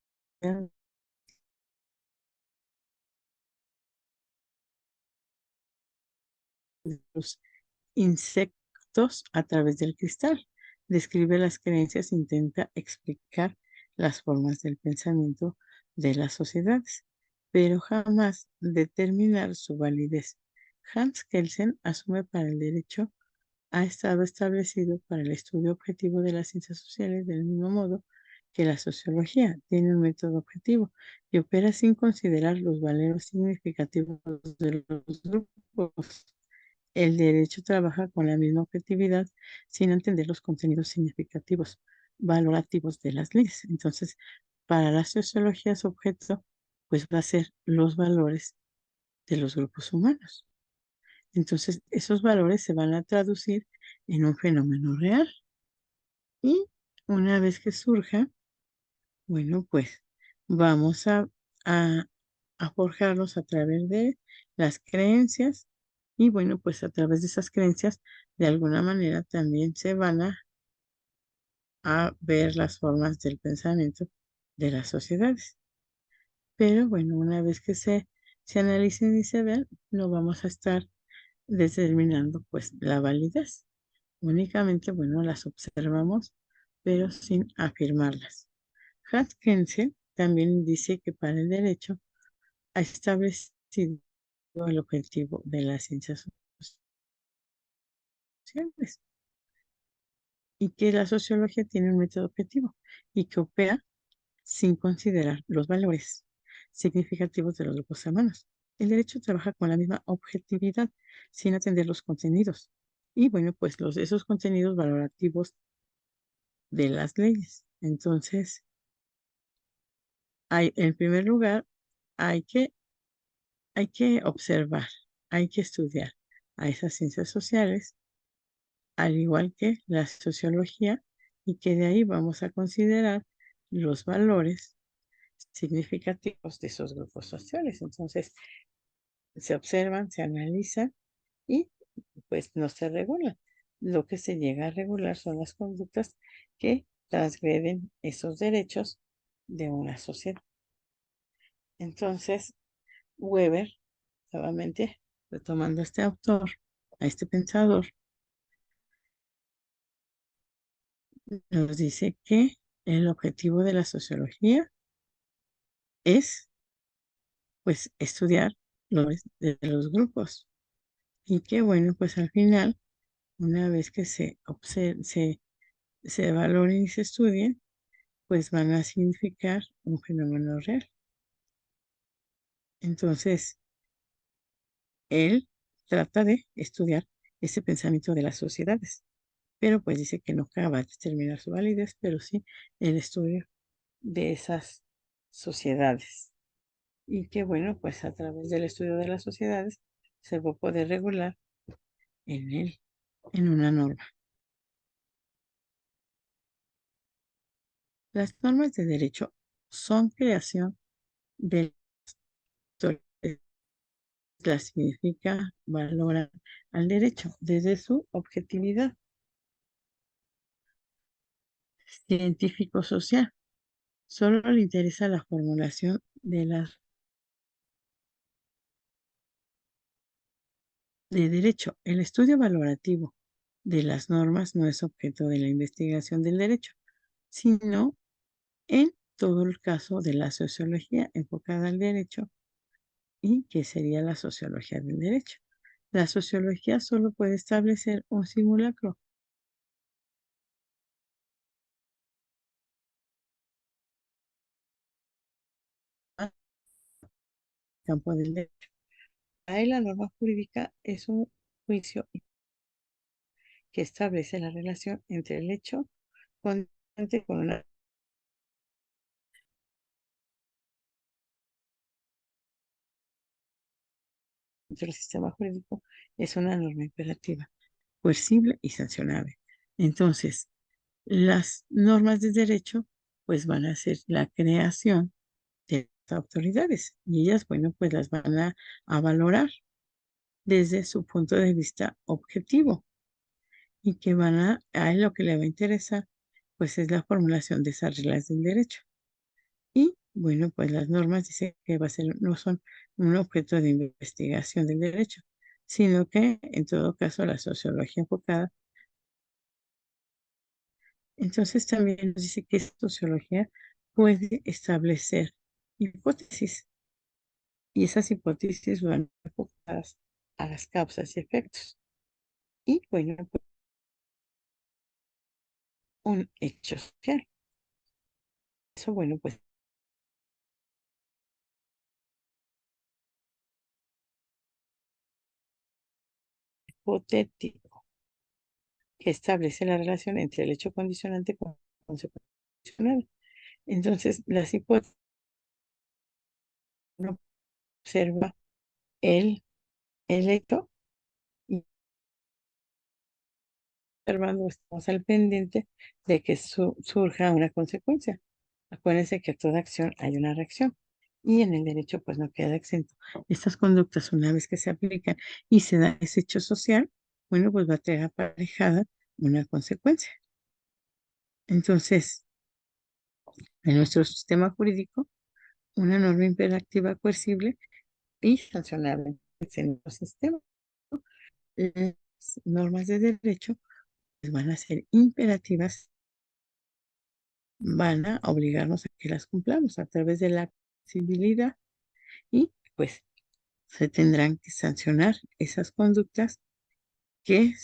insectos a través del cristal. Describe las creencias, intenta explicar las formas del pensamiento de las sociedades, pero jamás determinar su validez. Hans Kelsen asume para el derecho ha estado establecido para el estudio objetivo de las ciencias sociales del mismo modo que la sociología tiene un método objetivo y opera sin considerar los valores significativos de los grupos. El derecho trabaja con la misma objetividad sin entender los contenidos significativos, valorativos de las leyes. Entonces, para la sociología su objeto pues va a ser los valores de los grupos humanos. Entonces, esos valores se van a traducir en un fenómeno real y una vez que surja, bueno, pues vamos a, a forjarlos a través de las creencias y bueno, pues a través de esas creencias, de alguna manera también se van a ver las formas del pensamiento de las sociedades. Pero bueno, una vez que se analicen y se vean, no vamos a estar determinando pues la validez. Únicamente, bueno, las observamos, pero sin afirmarlas. Haskell también dice que para el derecho ha establecido el objetivo de las ciencias sociales y que la sociología tiene un método objetivo y que opera sin considerar los valores significativos de los grupos humanos. El derecho trabaja con la misma objetividad sin atender los contenidos y bueno, pues esos contenidos valorativos de las leyes. Entonces, en primer lugar, hay que, hay que observar, hay que estudiar a esas ciencias sociales, al igual que la sociología, y que de ahí vamos a considerar los valores significativos de esos grupos sociales. Entonces, se observan, se analizan y pues no se regulan. Lo que se llega a regular son las conductas que transgreden esos derechos de una sociedad. Entonces, Weber, nuevamente, retomando a este autor, a este pensador, nos dice que el objetivo de la sociología es, pues, estudiar de los grupos y que, bueno, pues al final, una vez que se valoren y se estudien, pues van a significar un fenómeno real. Entonces, él trata de estudiar ese pensamiento de las sociedades, pero pues dice que no acaba de determinar su validez, pero sí el estudio de esas sociedades. Y que bueno, pues a través del estudio de las sociedades se va a poder regular en él, en una norma. Las normas de derecho son creación del autores, clasifica, valora al derecho desde su objetividad científico-social. Solo le interesa la formulación de derecho. El estudio valorativo de las normas no es objeto de la investigación del derecho, sino en todo el caso de la sociología enfocada al derecho y que sería la sociología del derecho. La sociología solo puede establecer un simulacro al campo del derecho. Ahí la norma jurídica es un juicio que establece la relación entre el hecho con una dentro del sistema jurídico es una norma imperativa, coercible y sancionable. Entonces, las normas de derecho pues van a ser la creación de las autoridades y ellas, bueno, pues las van a valorar desde su punto de vista objetivo y que a él lo que le va a interesar pues es la formulación de esas reglas del derecho. Y bueno, pues las normas dicen que no son un objeto de investigación del derecho, sino que en todo caso la sociología enfocada. Entonces también nos dice que esta sociología puede establecer hipótesis y esas hipótesis van enfocadas a las causas y efectos. Y bueno, pues, un hecho social. Eso, bueno, pues hipotético, que establece la relación entre el hecho condicionante con la consecuencia condicional. Entonces, las hipótesis uno observa el, el hecho y observando, estamos al pendiente de que surja una consecuencia. Acuérdense que a toda acción hay una reacción y en el derecho pues no queda exento. Estas conductas una vez que se aplican y se da ese hecho social, bueno, pues va a tener aparejada una consecuencia. Entonces, en nuestro sistema jurídico, una norma imperativa coercible y sancionable en nuestro sistema. Las normas de derecho pues, van a ser imperativas, van a obligarnos a que las cumplamos a través de la civilidad y pues se tendrán que sancionar esas conductas que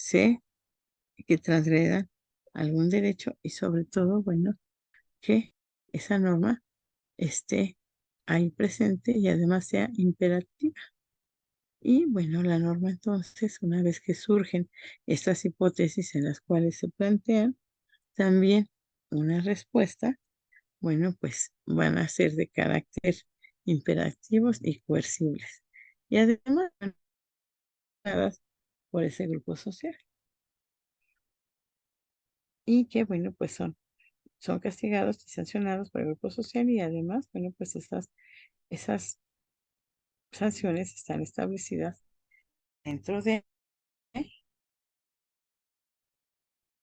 que transgredan algún derecho y sobre todo, bueno, que esa norma esté ahí presente y además sea imperativa. Y bueno, la norma entonces, una vez que surgen estas hipótesis en las cuales se plantean, también una respuesta, bueno, pues van a ser de carácter imperativos y coercibles. Y además, van dadas por ese grupo social. Y que, bueno, pues son castigados y sancionados por el grupo social y además, bueno, pues esas sanciones están establecidas dentro de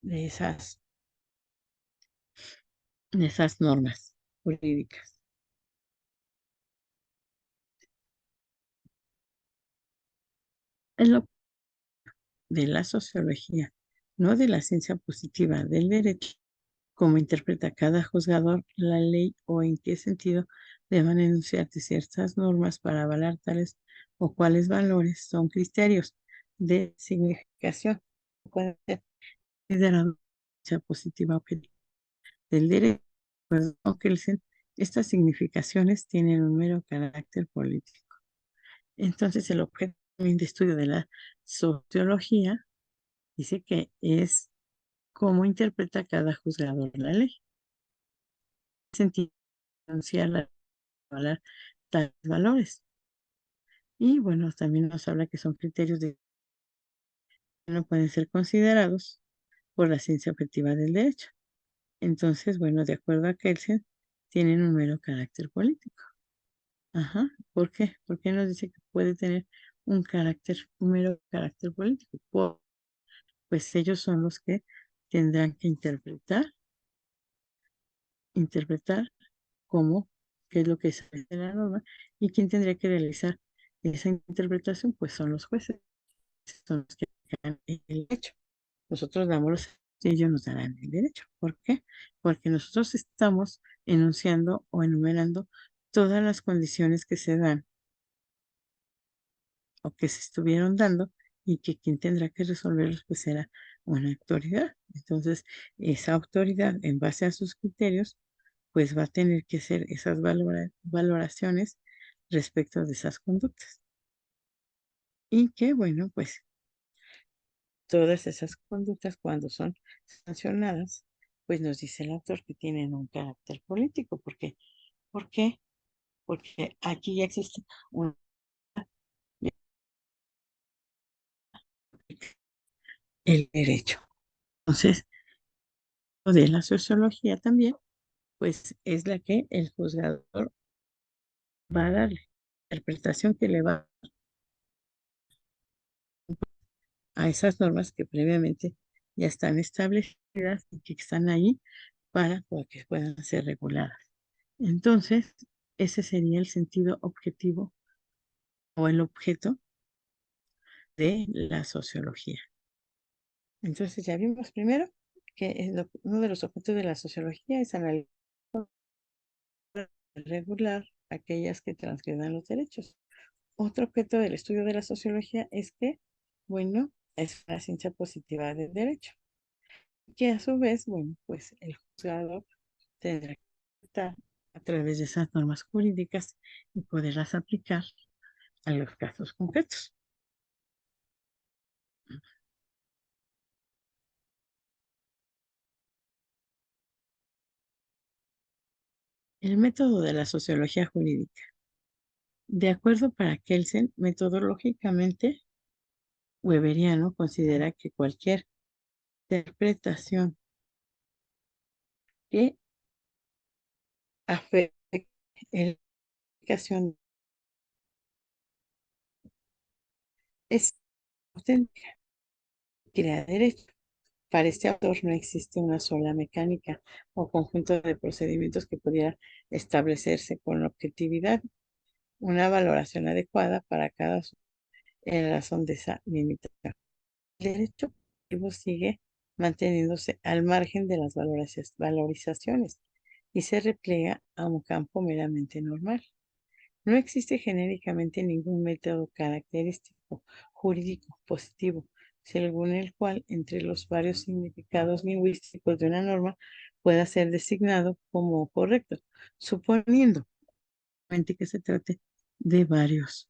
de esas normas jurídicas. Es lo de la sociología, no de la ciencia positiva del derecho, cómo interpreta cada juzgador la ley o en qué sentido deban enunciarse ciertas normas para avalar tales o cuáles valores son criterios de significación. Pueden ser considerados ciencia positiva objetiva del derecho. Pues, Kelsen, estas significaciones tienen un mero carácter político. Entonces, el objeto de estudio de la sociología dice que es cómo interpreta cada juzgador la ley. Sentido enunciar la avalar tales valores. Y bueno, también nos habla que son criterios de que no pueden ser considerados por la ciencia objetiva del derecho. Entonces, bueno, de acuerdo a Kelsen, tienen un mero carácter político. Ajá. ¿Por qué? ¿Por qué nos dice que puede tener un mero carácter político? Pues ellos son los que tendrán que interpretar cómo, qué es lo que se dice en la norma, y quién tendría que realizar esa interpretación, pues son los jueces, son los que dan el derecho. Nosotros damos los y ellos nos darán el derecho. ¿Por qué? Porque nosotros estamos enunciando o enumerando todas las condiciones que se dan o que se estuvieron dando y que quien tendrá que resolverlos pues será una autoridad. Entonces, esa autoridad, en base a sus criterios, pues va a tener que hacer esas valoraciones respecto de esas conductas. Y que, bueno, pues todas esas conductas cuando son sancionadas, pues nos dice el autor que tienen un carácter político. ¿Por qué? Porque aquí ya existe un, el derecho. Entonces, de la sociología también, pues es la que el juzgador va a darle, la interpretación que le va a esas normas que previamente ya están establecidas y que están ahí para que puedan ser reguladas. Entonces, ese sería el sentido objetivo o el objeto de la sociología. Entonces, ya vimos primero que uno de los objetos de la sociología es analizar, regular aquellas que transgredan los derechos. Otro objeto del estudio de la sociología es que, bueno, es una ciencia positiva del derecho, que a su vez, bueno, pues el juzgado tendrá que estar a través de esas normas jurídicas y poderlas aplicar a los casos concretos. El método de la sociología jurídica. De acuerdo para Kelsen, metodológicamente, Weberiano considera que cualquier interpretación que afecte la aplicación es auténtica, crea derecho, para este autor no existe una sola mecánica o conjunto de procedimientos que pudiera establecerse con objetividad, una valoración adecuada para cada en razón de esa limitación. El derecho positivo sigue manteniéndose al margen de las valorizaciones y se repliega a un campo meramente normal. No existe genéricamente ningún método característico jurídico positivo, según el cual entre los varios significados lingüísticos de una norma pueda ser designado como correcto, suponiendo que se trate de varios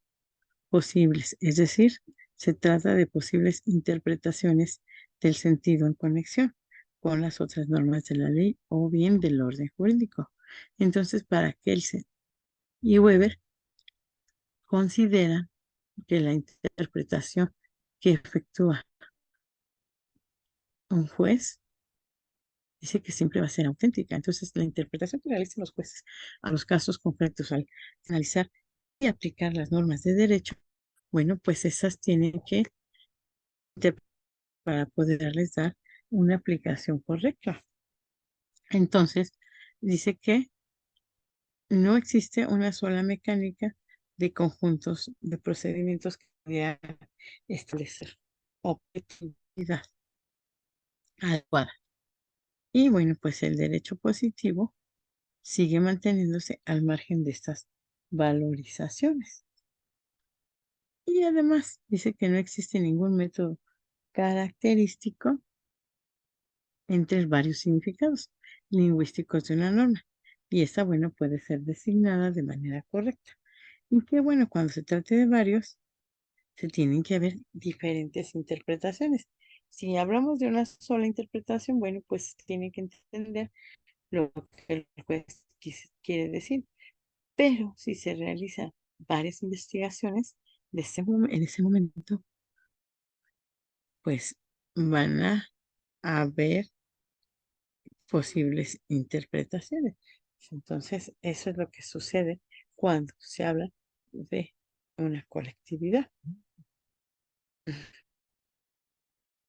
posibles, es decir, se trata de posibles interpretaciones del sentido en conexión con las otras normas de la ley o bien del orden jurídico. Entonces, para Kelsen y Weber consideran que la interpretación que efectúa un juez dice que siempre va a ser auténtica. Entonces, la interpretación que realizan los jueces a los casos concretos al analizar y aplicar las normas de derecho, bueno, pues esas tienen que para poderles dar una aplicación correcta. Entonces, dice que no existe una sola mecánica de conjuntos de procedimientos que pudiera establecer objetividad adecuada. Y bueno, pues el derecho positivo sigue manteniéndose al margen de estas valorizaciones. Y además dice que no existe ningún método característico entre varios significados lingüísticos de una norma. Y esta, bueno, puede ser designada de manera correcta. Y que, bueno, cuando se trate de varios, se tienen que haber diferentes interpretaciones. Si hablamos de una sola interpretación, bueno, pues tiene que entender lo que el juez quiere decir. Pero si se realizan varias investigaciones en ese momento, pues van a haber posibles interpretaciones. Entonces, eso es lo que sucede cuando se habla de una colectividad.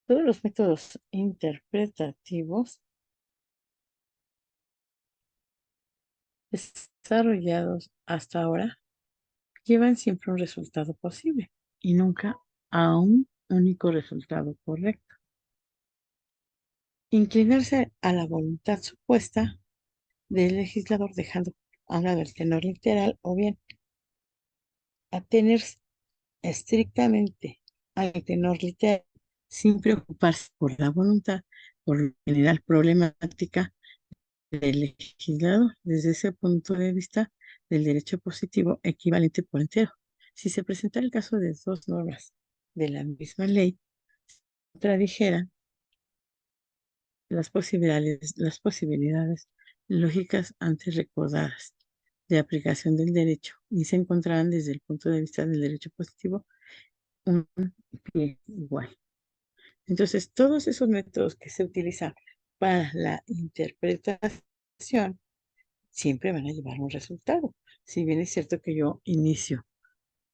Todos los métodos interpretativos desarrollados hasta ahora llevan siempre un resultado posible y nunca a un único resultado correcto. Inclinarse a la voluntad supuesta del legislador dejando a un lado el tenor literal o bien atenerse estrictamente al tenor literal sin preocuparse por la voluntad, por lo general problemática del legislador desde ese punto de vista del derecho positivo equivalente por entero. Si se presenta el caso de dos normas de la misma ley, contradijeran las posibilidades lógicas antes recordadas de aplicación del derecho y se encontrarán desde el punto de vista del derecho positivo un pie igual. Entonces, todos esos métodos que se utilizan para la interpretación siempre van a llevar un resultado. Si bien es cierto que yo inicio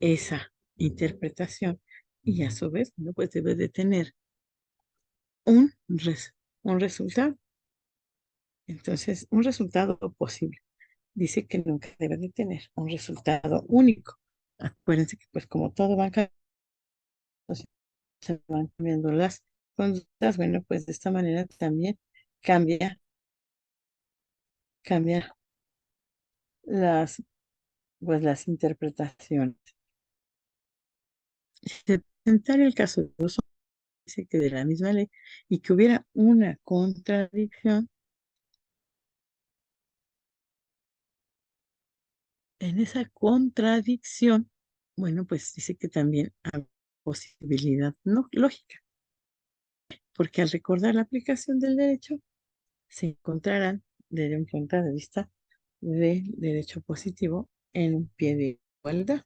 esa interpretación y a su vez, bueno, pues debe de tener un, un resultado. Entonces, un resultado posible. Dice que nunca debe de tener un resultado único. Acuérdense que pues como todo va cambiando, se van cambiando las conductas. Bueno, pues de esta manera también cambia las, pues, las interpretaciones. Si se presentara el caso de dos hombres, dice que de la misma ley y que hubiera una contradicción, en esa contradicción, bueno, pues dice que también hay posibilidad no lógica, porque al recordar la aplicación del derecho, se encontrarán desde un punto de vista del derecho positivo en un pie de igualdad.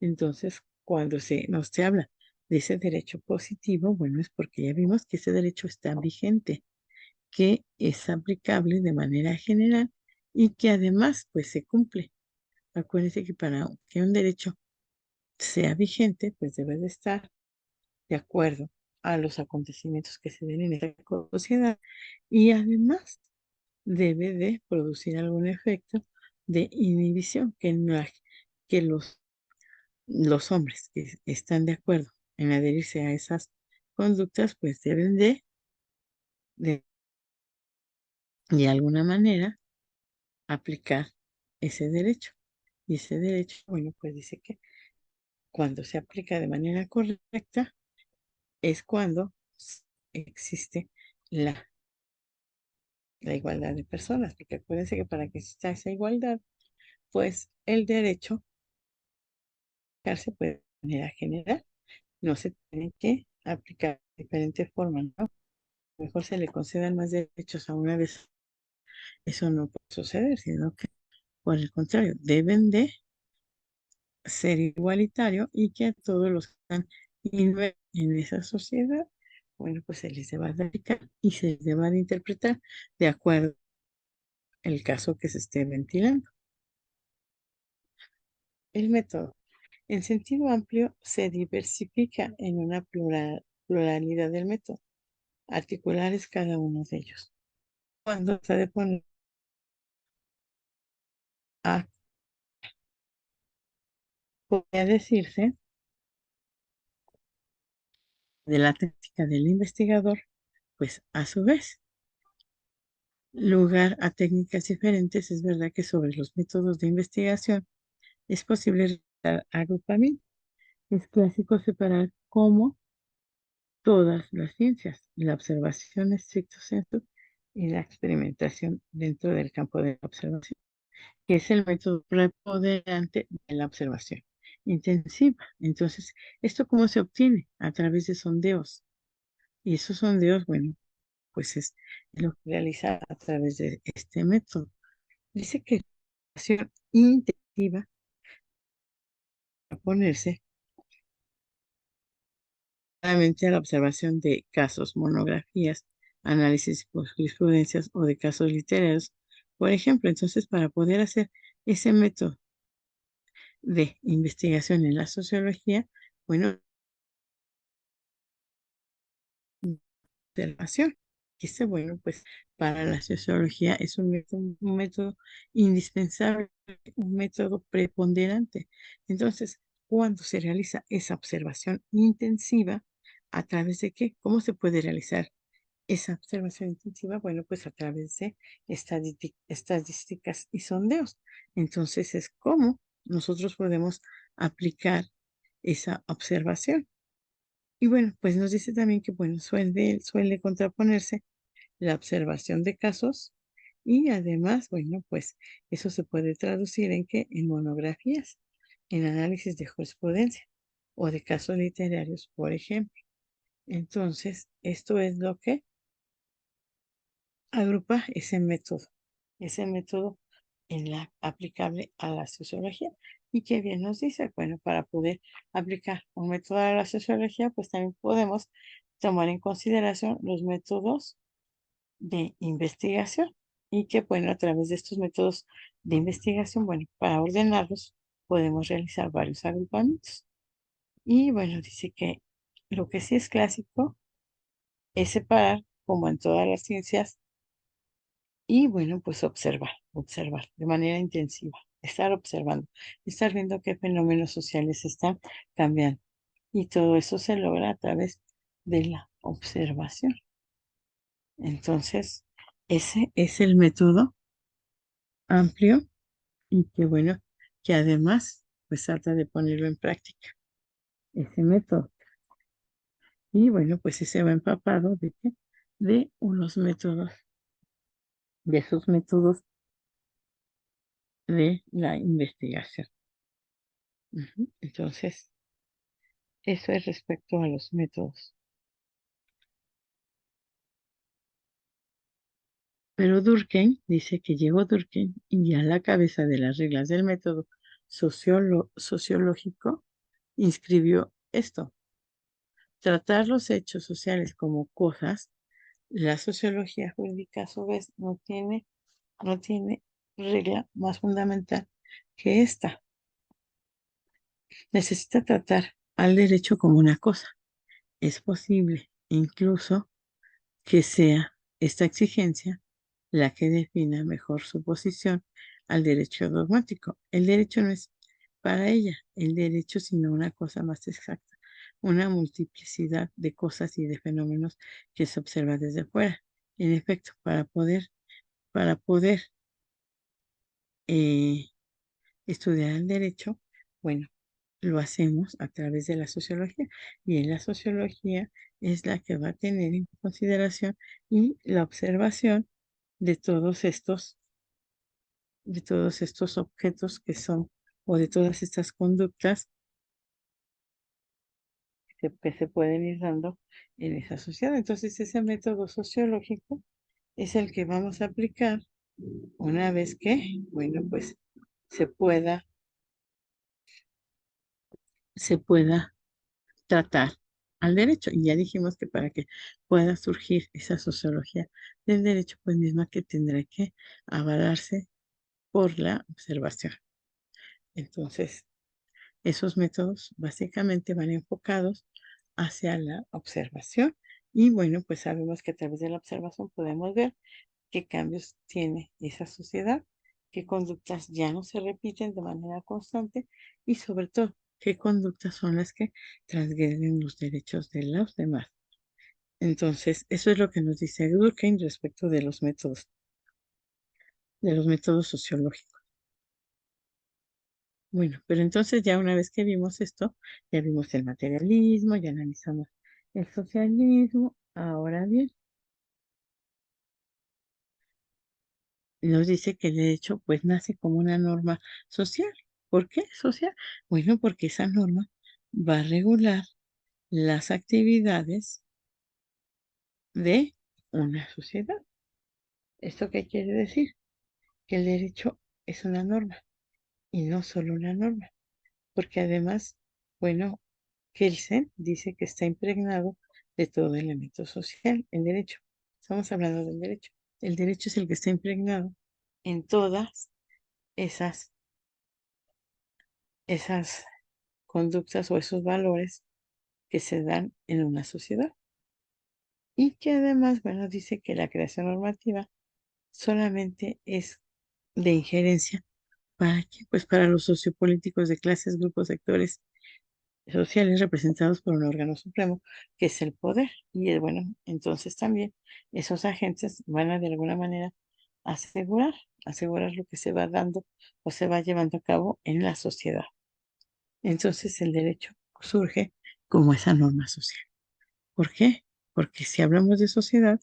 Entonces, cuando nos se habla de ese derecho positivo, bueno, es porque ya vimos que ese derecho está vigente, que es aplicable de manera general y que además, pues se cumple. Acuérdense que para que un derecho sea vigente, pues debe de estar de acuerdo a los acontecimientos que se den en esta sociedad y además debe de producir algún efecto de inhibición que los hombres que están de acuerdo en adherirse a esas conductas, pues deben de, de alguna manera aplicar ese derecho. Y ese derecho, bueno, pues dice que cuando se aplica de manera correcta es cuando existe la igualdad de personas, porque acuérdense que para que exista esa igualdad, pues el derecho se puede de manera general, no se tiene que aplicar de diferentes formas, ¿no? Mejor se le concedan más derechos a una vez. Eso no puede suceder, sino que por el contrario, deben de ser igualitario y que a todos los que están en esa sociedad, bueno, pues se les deba de aplicar y se les deba de interpretar de acuerdo al caso que se esté ventilando. El método, en sentido amplio, se diversifica en una pluralidad del método. Articular es cada uno de ellos. Cuando se ha de poner a, podría decirse, de la técnica del investigador, pues a su vez, lugar a técnicas diferentes, es verdad que sobre los métodos de investigación es posible realizar agrupamiento. Es clásico separar como todas las ciencias, la observación estricto sensu y la experimentación dentro del campo de la observación, que es el método preponderante de la observación intensiva. Entonces, ¿esto cómo se obtiene? A través de sondeos. Y esos sondeos, bueno, pues es lo que realiza a través de este método. Dice que la observación intensiva va a ponerse claramente a la observación de casos, monografías, análisis por jurisprudencias o de casos literarios, por ejemplo. Entonces, para poder hacer ese método de investigación en la sociología, bueno, observación. Y este, bueno, pues para la sociología es un método indispensable, un método preponderante. Entonces, cuando se realiza esa observación intensiva, ¿a través de qué? ¿Cómo se puede realizar esa observación intensiva? Bueno, pues a través de estadísticas y sondeos. Entonces, es cómo nosotros podemos aplicar esa observación. Y bueno, pues nos dice también que, bueno, suele contraponerse la observación de casos y además, bueno, pues eso se puede traducir en que en monografías, en análisis de jurisprudencia o de casos literarios, por ejemplo. Entonces, esto es lo que agrupa ese método en la aplicable a la sociología. Y qué bien nos dice, bueno, para poder aplicar un método a la sociología, pues también podemos tomar en consideración los métodos de investigación y que, bueno, a través de estos métodos de investigación, bueno, para ordenarlos, podemos realizar varios agrupamientos. Y bueno, dice que lo que sí es clásico es separar, como en todas las ciencias, y bueno, pues observar de manera intensiva, estar observando, estar viendo qué fenómenos sociales están cambiando. Y todo eso se logra a través de la observación. Entonces, ese es el método amplio y que bueno, que además pues trata de ponerlo en práctica, ese método. Y bueno, pues ese va empapado de, ¿qué? De unos métodos, de esos métodos de la investigación. Entonces, eso es respecto a los métodos. Pero Durkheim dice que llegó Durkheim y a la cabeza de las reglas del método sociológico inscribió esto: tratar los hechos sociales como cosas. La sociología jurídica, a su vez, no tiene regla más fundamental que esta. Necesita tratar al derecho como una cosa. Es posible incluso que sea esta exigencia la que defina mejor su posición al derecho dogmático. El derecho no es para ella el derecho, sino una cosa más exacta, una multiplicidad de cosas y de fenómenos que se observa desde fuera. En efecto, para poder eh, estudiar el derecho, bueno, lo hacemos a través de la sociología y en la sociología es la que va a tener en consideración y la observación de todos estos objetos que son o de todas estas conductas que se pueden ir dando en esa sociedad. Entonces, ese método sociológico es el que vamos a aplicar una vez que, bueno, pues se pueda, se pueda tratar al derecho. Y ya dijimos que para que pueda surgir esa sociología del derecho, pues misma que tendrá que avalarse por la observación. Entonces, esos métodos básicamente van enfocados hacia la observación y bueno, pues sabemos que a través de la observación podemos ver qué cambios tiene esa sociedad, qué conductas ya no se repiten de manera constante y sobre todo qué conductas son las que transgreden los derechos de los demás. Entonces, eso es lo que nos dice Durkheim respecto de los métodos sociológicos. Bueno, pero entonces ya una vez que vimos esto, ya vimos el materialismo, ya analizamos el socialismo. Ahora bien, nos dice que el derecho pues nace como una norma social. ¿Por qué social? Bueno, porque esa norma va a regular las actividades de una sociedad. ¿Esto qué quiere decir? Que el derecho es una norma y no solo una norma, porque además, bueno, Kelsen dice que está impregnado de todo elemento social, el derecho. Estamos hablando del derecho. El derecho es el que está impregnado en todas esas, esas conductas o esos valores que se dan en una sociedad. Y que además, bueno, dice que la creación normativa solamente es de injerencia. ¿Para qué? Pues para los sociopolíticos de clases, grupos, sectores sociales representados por un órgano supremo, que es el poder. Y bueno, entonces también esos agentes van a de alguna manera asegurar, asegurar lo que se va dando o se va llevando a cabo en la sociedad. Entonces el derecho surge como esa norma social. ¿Por qué? Porque si hablamos de sociedad,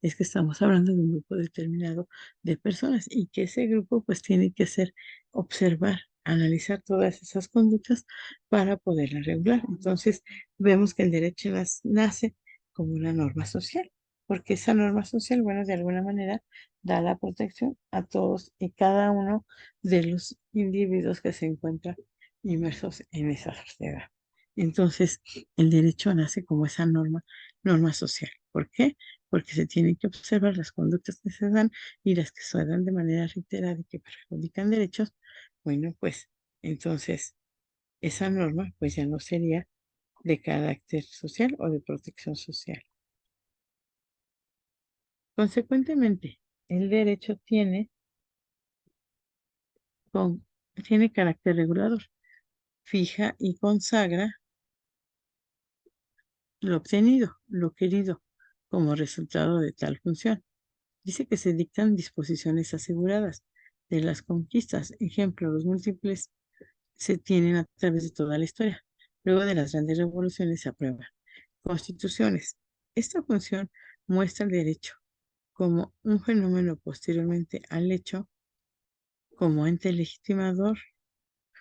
es que estamos hablando de un grupo determinado de personas y que ese grupo pues tiene que ser observar, analizar todas esas conductas para poderlas regular. Entonces vemos que el derecho nace como una norma social, porque esa norma social, bueno, de alguna manera da la protección a todos y cada uno de los individuos que se encuentran inmersos en esa sociedad. Entonces, el derecho nace como esa norma social. ¿Por qué? Porque se tienen que observar las conductas que se dan y las que se dan de manera reiterada y que perjudican derechos. Bueno, pues entonces esa norma pues ya no sería de carácter social o de protección social. Consecuentemente, el derecho con- tiene carácter regulador, fija y consagra lo obtenido, lo querido, como resultado de tal función. Dice que se dictan disposiciones aseguradas de las conquistas. Ejemplo, los múltiples se tienen a través de toda la historia. Luego de las grandes revoluciones se aprueban constituciones. Esta función muestra el derecho como un fenómeno posteriormente al hecho, como ente legitimador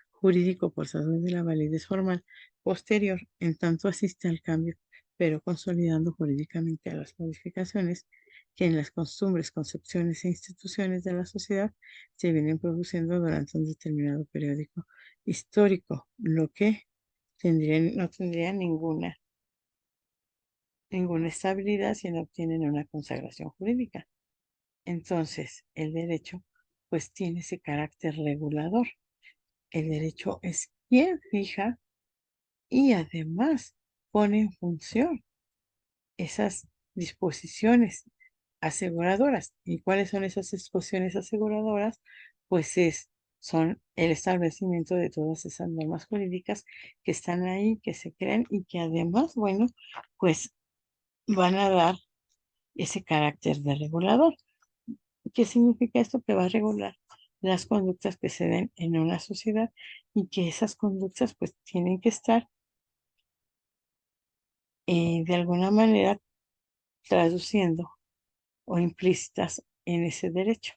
jurídico portador de la validez formal posterior, en tanto asiste al cambio, pero consolidando jurídicamente a las modificaciones que en las costumbres, concepciones e instituciones de la sociedad se vienen produciendo durante un determinado periódico histórico, lo que no tendría ninguna estabilidad si no obtienen una consagración jurídica. Entonces, el derecho pues tiene ese carácter regulador. El derecho es quien fija y además pone en función esas disposiciones aseguradoras. ¿Y cuáles son esas disposiciones aseguradoras? Pues son el establecimiento de todas esas normas jurídicas que están ahí, que se crean y que además, bueno, pues van a dar ese carácter de regulador. ¿Qué significa esto? Que va a regular las conductas que se den en una sociedad y que esas conductas pues tienen que estar de alguna manera traduciendo o implícitas en ese derecho.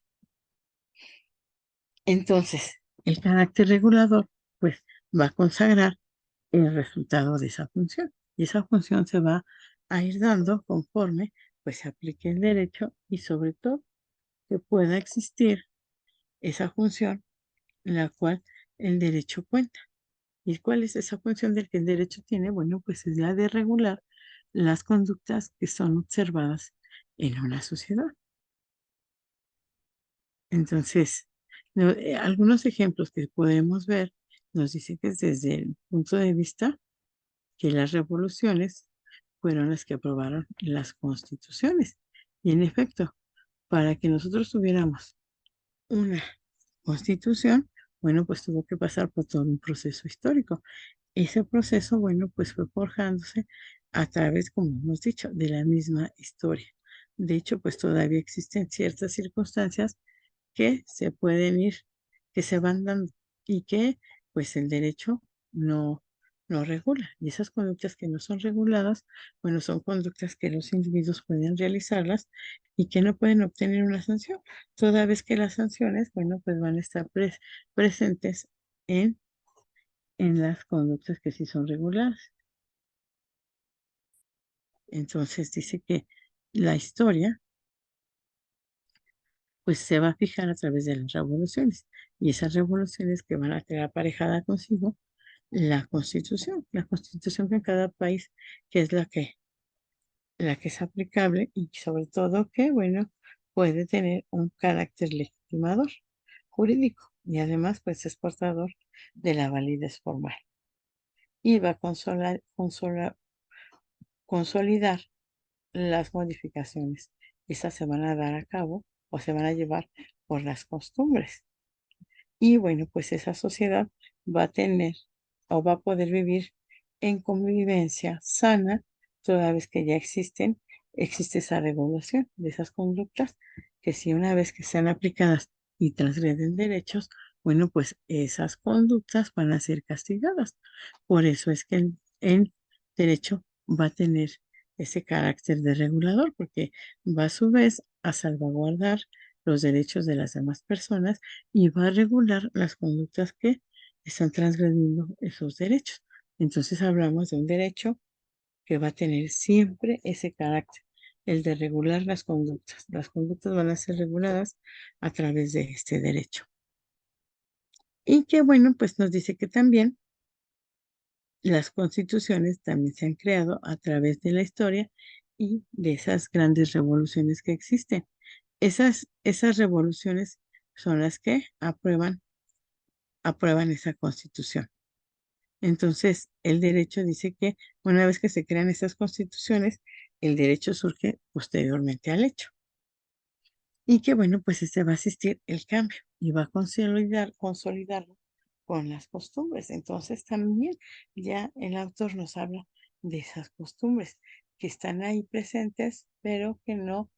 Entonces, el carácter regulador pues va a consagrar el resultado de esa función y esa función se va a ir dando conforme pues se aplique el derecho y sobre todo que pueda existir esa función en la cual el derecho cuenta. ¿Y cuál es esa función del que el derecho tiene? Bueno, pues es la de regular las conductas que son observadas en una sociedad. Entonces, algunos ejemplos que podemos ver nos dicen que desde el punto de vista que las revoluciones fueron las que aprobaron las constituciones. Y en efecto, para que nosotros tuviéramos una constitución, bueno, pues tuvo que pasar por todo un proceso histórico. Ese proceso, bueno, pues fue forjándose a través, como hemos dicho, de la misma historia. De hecho, pues todavía existen ciertas circunstancias que se pueden ir, que se van dando y que pues el derecho no, no regula. Y esas conductas que no son reguladas, bueno, son conductas que los individuos pueden realizarlas y que no pueden obtener una sanción, toda vez que las sanciones, bueno, pues van a estar presentes en, en las conductas que sí son reguladas. Entonces dice que la historia pues se va a fijar a través de las revoluciones y esas revoluciones que van a tener aparejada consigo la constitución que en cada país, que es la que es aplicable y sobre todo que, bueno, puede tener un carácter legitimador jurídico y además pues es portador de la validez formal y va a consolidar las modificaciones. Estas se van a dar a cabo o se van a llevar por las costumbres. Y bueno, pues esa sociedad va a tener o va a poder vivir en convivencia sana, toda vez que ya existe esa regulación de esas conductas, que si una vez que sean aplicadas y transgreden derechos, bueno, pues esas conductas van a ser castigadas. Por eso es que el derecho va a tener ese carácter de regulador, porque va a su vez a salvaguardar los derechos de las demás personas y va a regular las conductas que están transgrediendo esos derechos. Entonces hablamos de un derecho que va a tener siempre ese carácter, el de regular las conductas. Las conductas van a ser reguladas a través de este derecho. Y que bueno, pues nos dice que también las constituciones también se han creado a través de la historia y de esas grandes revoluciones que existen. Esas revoluciones son las que aprueban esa constitución. Entonces, el derecho dice que una vez que se crean esas constituciones, el derecho surge posteriormente al hecho. Y que bueno, pues este va a asistir el cambio y va a consolidarlo con las costumbres. Entonces, también ya el autor nos habla de esas costumbres que están ahí presentes, pero que no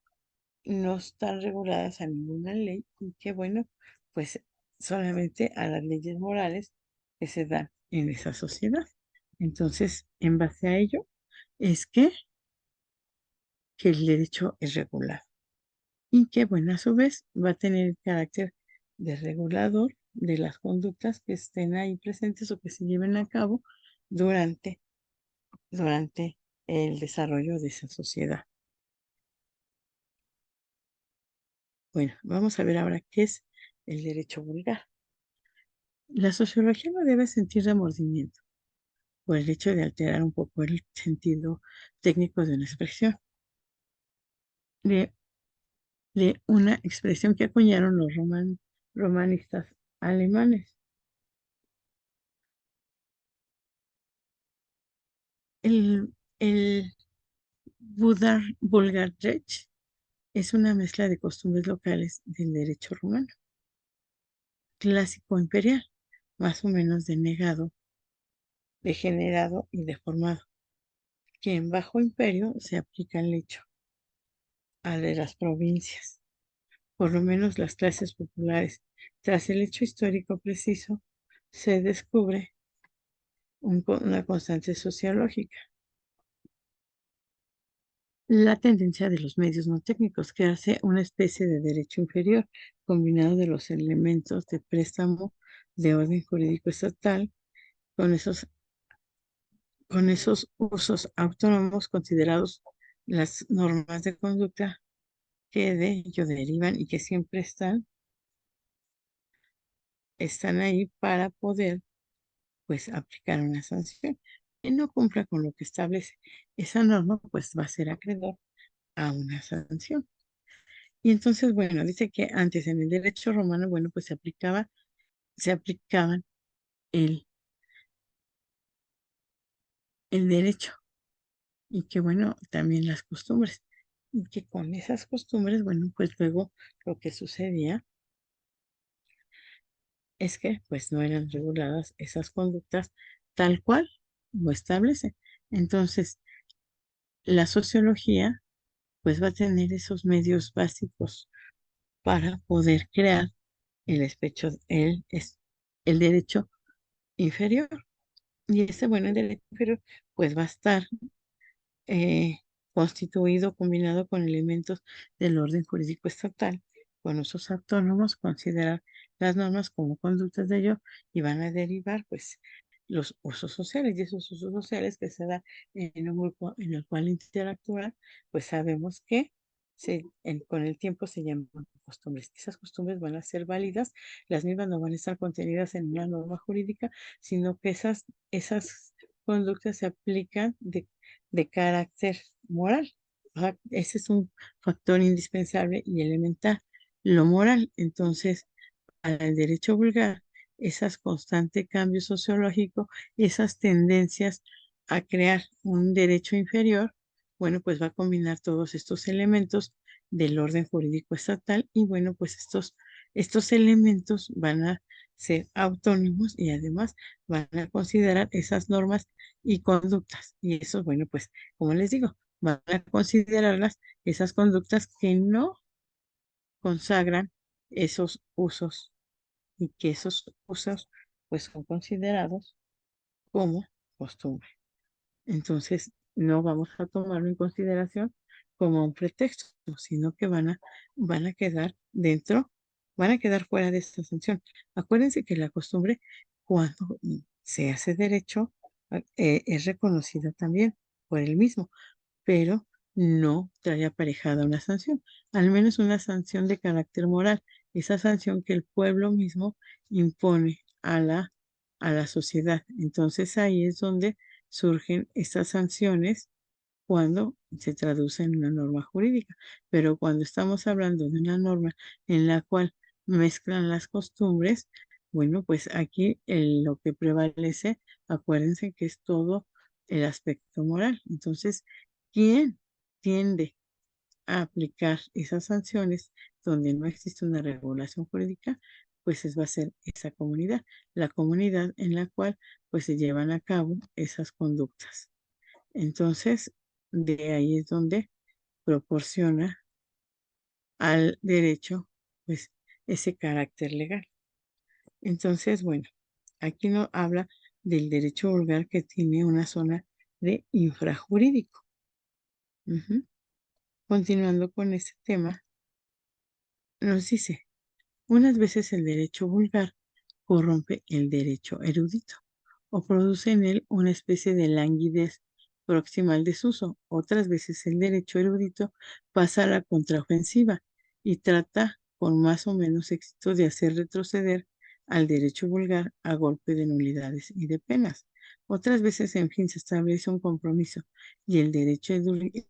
están reguladas a ninguna ley y que bueno, pues solamente a las leyes morales que se dan en esa sociedad. Entonces, en base a ello, es que el derecho es regulado y que bueno, a su vez va a tener el carácter de regulador de las conductas que estén ahí presentes o que se lleven a cabo durante, durante el desarrollo de esa sociedad. Bueno, vamos a ver ahora qué es el derecho vulgar. La sociología no debe sentir remordimiento por el hecho de alterar un poco el sentido técnico de una expresión, de, de una expresión que acuñaron los romanistas alemanes. El, el Vulgarrecht es una mezcla de costumbres locales del derecho romano, clásico imperial, más o menos denegado, degenerado y deformado, que en Bajo Imperio se aplica el hecho a de las provincias, por lo menos las clases populares. Tras el hecho histórico preciso, se descubre una constante sociológica. La tendencia de los medios no técnicos, que hace una especie de derecho inferior, combinado de los elementos de préstamo de orden jurídico estatal, con esos, con esos usos autónomos considerados las normas de conducta que de ello derivan y que siempre están ahí para poder, pues, aplicar una sanción. Quien no cumpla con lo que establece esa norma, pues va a ser acreedor a una sanción. Y entonces, bueno, dice que antes en el derecho romano, bueno, pues se aplicaban el, el derecho y que, bueno, también las costumbres. Y que con esas costumbres, bueno, pues luego lo que sucedía es que, pues, no eran reguladas esas conductas tal cual lo establece. Entonces, la sociología, pues, va a tener esos medios básicos para poder crear el derecho inferior. Y ese, bueno, el derecho inferior, pues va a estar eh, constituido, combinado con elementos del orden jurídico estatal, con usos autónomos, considerar las normas como conductas de ello y van a derivar, pues, los usos sociales y esos usos sociales que se dan en un grupo en el cual interactúan, pues sabemos que con el tiempo se llaman costumbres. Esas costumbres van a ser válidas, las mismas no van a estar contenidas en una norma jurídica, sino que esas conductas se aplican de carácter moral. Ese es un factor indispensable y elemental, lo moral. Entonces, para el derecho vulgar, esas constantes cambios sociológicos, esas tendencias a crear un derecho inferior, bueno, pues va a combinar todos estos elementos del orden jurídico estatal y bueno, pues estos elementos van a ser autónomos y además van a considerar esas normas y conductas. Y eso, bueno, pues como les digo, van a considerarlas esas conductas que no consagran esos usos y que esos usos pues son considerados como costumbre. Entonces, no vamos a tomarlo en consideración como un pretexto, sino que van a quedar dentro, van a quedar fuera de esta sanción. Acuérdense que la costumbre, cuando se hace derecho, es reconocida también por el mismo, pero no trae aparejada una sanción, al menos una sanción de carácter moral, esa sanción que el pueblo mismo impone a la sociedad. Entonces ahí es donde surgen estas sanciones cuando se traduce en una norma jurídica, pero cuando estamos hablando de una norma en la cual mezclan las costumbres, bueno, pues aquí lo que prevalece, acuérdense que es todo el aspecto moral. Entonces, ¿quién tiende a aplicar esas sanciones donde no existe una regulación jurídica? Pues va a ser esa comunidad, la comunidad en la cual pues se llevan a cabo esas conductas. Entonces, de ahí es donde proporciona al derecho, pues, ese carácter legal. Entonces, bueno, aquí no habla del derecho vulgar que tiene una zona de infrajurídico. Ujú. Continuando con este tema, nos dice, unas veces el derecho vulgar corrompe el derecho erudito o produce en él una especie de languidez próxima al desuso. Otras veces el derecho erudito pasa a la contraofensiva y trata con más o menos éxito de hacer retroceder al derecho vulgar a golpe de nulidades y de penas. Otras veces, en fin, se establece un compromiso y el derecho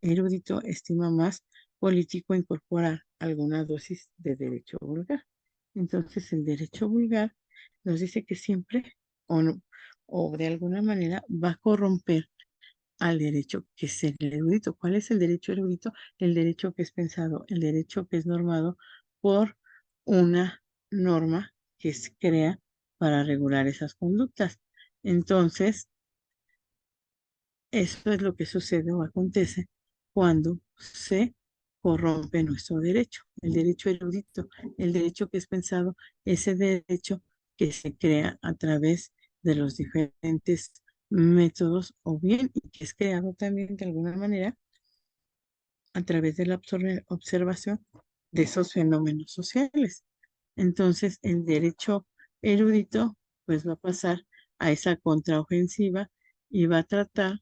erudito estima más político incorporar alguna dosis de derecho vulgar. Entonces, el derecho vulgar nos dice que siempre o, no, o de alguna manera va a corromper al derecho que es el erudito. ¿Cuál es el derecho erudito? El derecho que es pensado, el derecho que es normado por una norma que se crea para regular esas conductas. Entonces, eso es lo que sucede o acontece cuando se corrompe nuestro derecho, el derecho erudito, el derecho que es pensado, ese derecho que se crea a través de los diferentes métodos o bien y que es creado también de alguna manera a través de la observación de esos fenómenos sociales. Entonces, el derecho erudito pues va a pasar a esa contraofensiva y va a tratar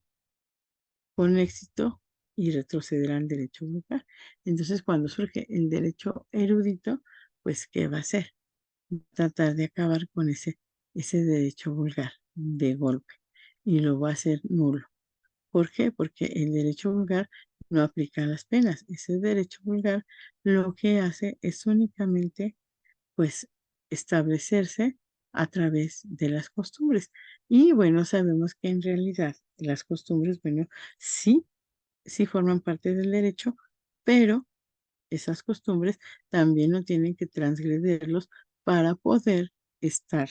con éxito y retrocederá al derecho vulgar. Entonces, cuando surge el derecho erudito, pues, ¿qué va a hacer? Tratar de acabar con ese derecho vulgar de golpe y lo va a hacer nulo. ¿Por qué? Porque el derecho vulgar no aplica las penas. Ese derecho vulgar lo que hace es únicamente, pues, establecerse a través de las costumbres. Y bueno, sabemos que en realidad las costumbres, bueno, sí forman parte del derecho, pero esas costumbres también no tienen que transgredirlos para poder estar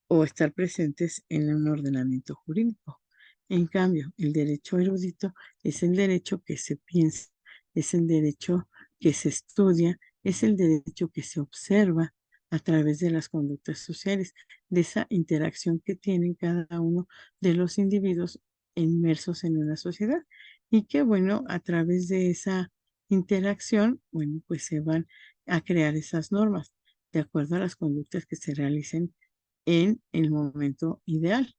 o estar presentes en un ordenamiento jurídico. En cambio, el derecho erudito es el derecho que se piensa, es el derecho que se estudia, es el derecho que se observa a través de las conductas sociales, de esa interacción que tienen cada uno de los individuos inmersos en una sociedad. Y que, bueno, a través de esa interacción, bueno, pues se van a crear esas normas de acuerdo a las conductas que se realicen en el momento ideal,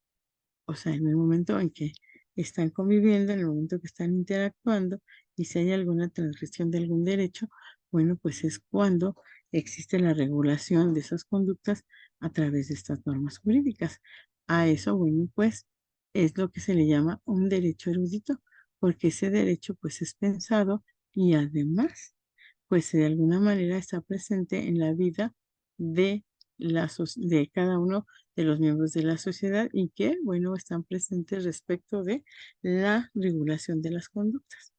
o sea, en el momento en que están conviviendo, en el momento que están interactuando, y si hay alguna transgresión de algún derecho, bueno, pues es cuando existe la regulación de esas conductas a través de estas normas jurídicas. A eso, bueno, pues es lo que se le llama un derecho erudito, porque ese derecho pues es pensado y además pues de alguna manera está presente en la vida de, de cada uno de los miembros de la sociedad y que, bueno, están presentes respecto de la regulación de las conductas,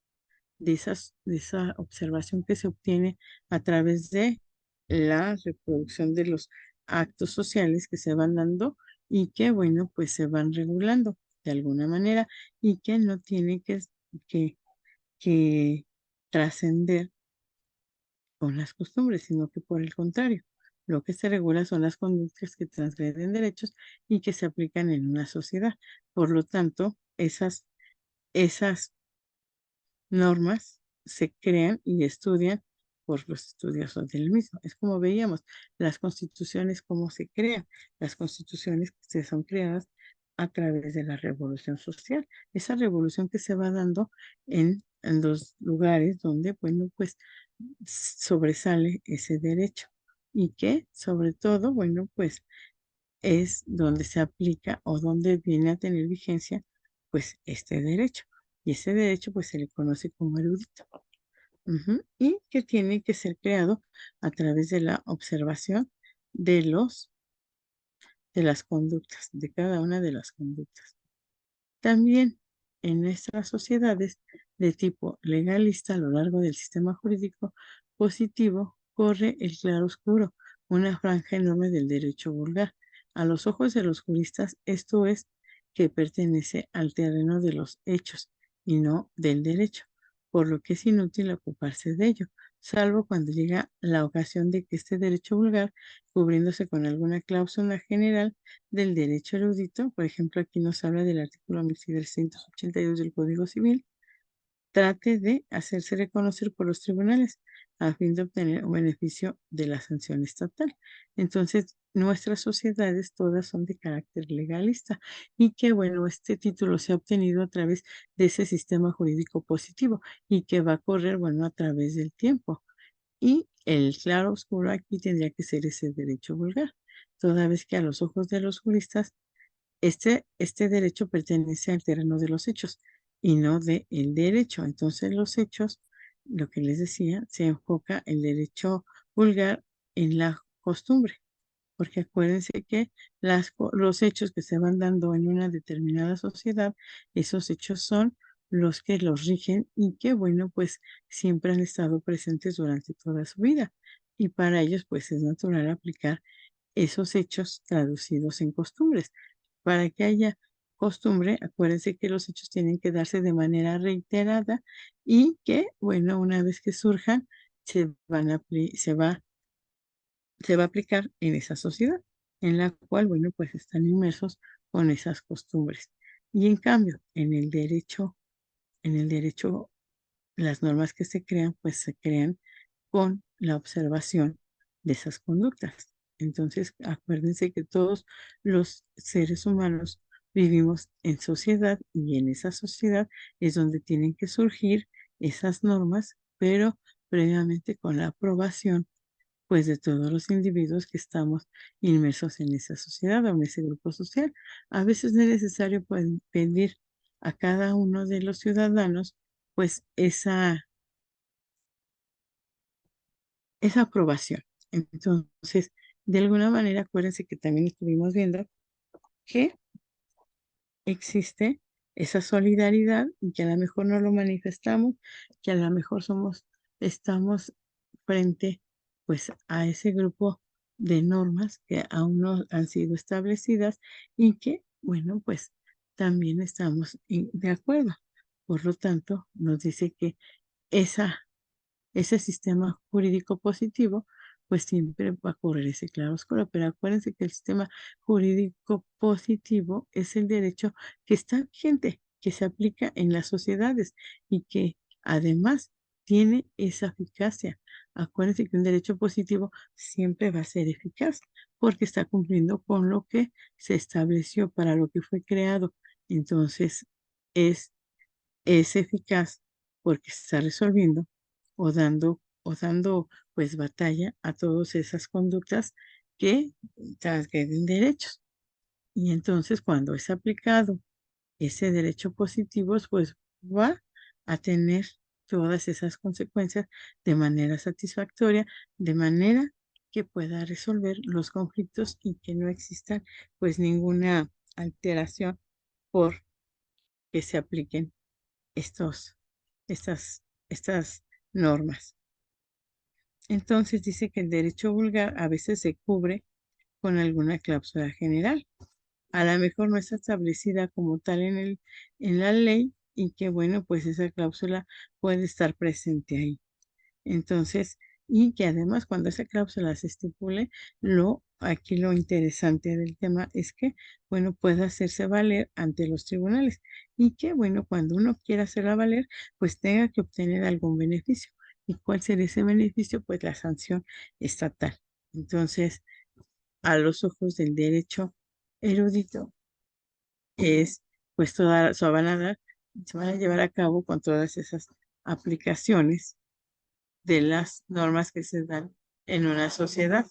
de esa observación que se obtiene a través de la reproducción de los actos sociales que se van dando y que, bueno, pues se van regulando de alguna manera y que no tiene que, que trascender con las costumbres, sino que por el contrario, lo que se regula son las conductas que transgreden derechos y que se aplican en una sociedad. Por lo tanto, esas normas se crean y estudian por los estudiosos del mismo. Es como veíamos las constituciones, cómo se crean. Las constituciones que se son creadas a través de la revolución social. Esa revolución que se va dando en los lugares donde, bueno, pues sobresale ese derecho y que sobre todo, bueno, pues es donde se aplica o donde viene a tener vigencia, pues este derecho. Y ese derecho, pues se le conoce como erudito. Ujú. Y que tiene que ser creado a través de la observación de de las conductas, de cada una de las conductas. También en nuestras sociedades de tipo legalista a lo largo del sistema jurídico positivo corre el claroscuro, una franja enorme del derecho vulgar. A los ojos de los juristas esto es que pertenece al terreno de los hechos y no del derecho, por lo que es inútil ocuparse de ello, salvo cuando llega la ocasión de que este derecho vulgar, cubriéndose con alguna cláusula general, del derecho erudito, por ejemplo, aquí nos habla del artículo 1382 del Código Civil, trate de hacerse reconocer por los tribunales a fin de obtener un beneficio de la sanción estatal. Entonces, nuestras sociedades todas son de carácter legalista y que, bueno, este título se ha obtenido a través de ese sistema jurídico positivo y que va a correr, bueno, a través del tiempo. Y el claro oscuro aquí tendría que ser ese derecho vulgar, toda vez que a los ojos de los juristas este derecho pertenece al terreno de los hechos y no del derecho. Entonces, los hechos, lo que les decía, se enfoca el derecho vulgar en la costumbre porque acuérdense que los hechos que se van dando en una determinada sociedad, esos hechos son los que los rigen y que, bueno, pues siempre han estado presentes durante toda su vida. Y para ellos, pues es natural aplicar esos hechos traducidos en costumbres. Para que haya costumbre, acuérdense que los hechos tienen que darse de manera reiterada y que, bueno, una vez que surjan, se va a aplicar en esa sociedad, en la cual, bueno, pues están inmersos con esas costumbres. Y en cambio, en el derecho, las normas que se crean, pues se crean con la observación de esas conductas. Entonces, acuérdense que todos los seres humanos vivimos en sociedad y en esa sociedad es donde tienen que surgir esas normas, pero previamente con la aprobación pues de todos los individuos que estamos inmersos en esa sociedad o en ese grupo social. A veces no es necesario pues, pedir a cada uno de los ciudadanos pues esa aprobación. Entonces, de alguna manera, acuérdense que también estuvimos viendo que existe esa solidaridad y que a lo mejor no lo manifestamos, que a lo mejor estamos frente pues a ese grupo de normas que aún no han sido establecidas y que, bueno, pues también estamos de acuerdo. Por lo tanto, nos dice que esa ese sistema jurídico positivo, pues siempre va a correr ese claroscuro. Pero acuérdense que el sistema jurídico positivo es el derecho que está vigente, que se aplica en las sociedades y que además tiene esa eficacia. Acuérdense que un derecho positivo siempre va a ser eficaz porque está cumpliendo con lo que se estableció para lo que fue creado. Entonces, es es eficaz porque está resolviendo o dando pues batalla a todas esas conductas que transgreden derechos. Y entonces cuando es aplicado ese derecho positivo, pues va a tener todas esas consecuencias de manera satisfactoria, de manera que pueda resolver los conflictos y que no exista pues ninguna alteración por que se apliquen estos, estas normas. Entonces dice que el derecho vulgar a veces se cubre con alguna cláusula general. A lo mejor no está establecida como tal en la ley y que bueno, pues esa cláusula puede estar presente ahí. Entonces, y que además cuando esa cláusula se estipule, aquí lo interesante del tema es que, bueno, pueda hacerse valer ante los tribunales y que, bueno, cuando uno quiera hacerla valer, pues tenga que obtener algún beneficio. ¿Y cuál sería ese beneficio? Pues la sanción estatal. Entonces, a los ojos del derecho erudito, es, pues, se van a llevar a cabo con todas esas aplicaciones de las normas que se dan en una sociedad.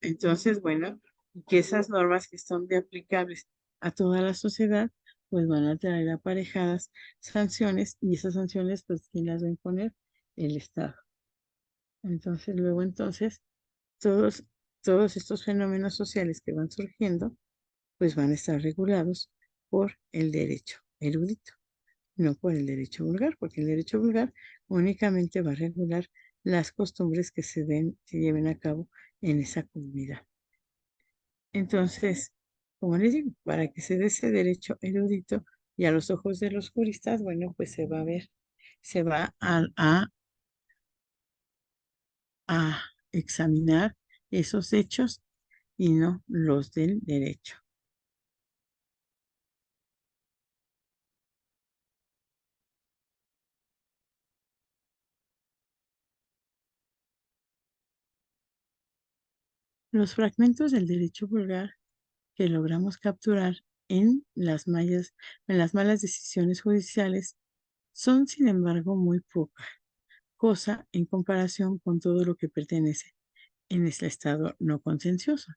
Entonces, bueno, que esas normas que son de aplicables a toda la sociedad, pues van a traer aparejadas sanciones y esas sanciones, pues, ¿quién las va a imponer? El Estado. Entonces, todos, todos estos fenómenos sociales que van surgiendo, pues van a estar regulados por el derecho erudito, no por el derecho vulgar, porque el derecho vulgar únicamente va a regular las costumbres que se lleven a cabo en esa comunidad. Entonces, como les digo, para que se dé ese derecho erudito y a los ojos de los juristas, bueno, pues se va a ver, se va a examinar esos hechos y no los del derecho. Los fragmentos del derecho vulgar que logramos capturar en las malas decisiones judiciales son, sin embargo, muy poca cosa en comparación con todo lo que pertenece en este estado no contencioso.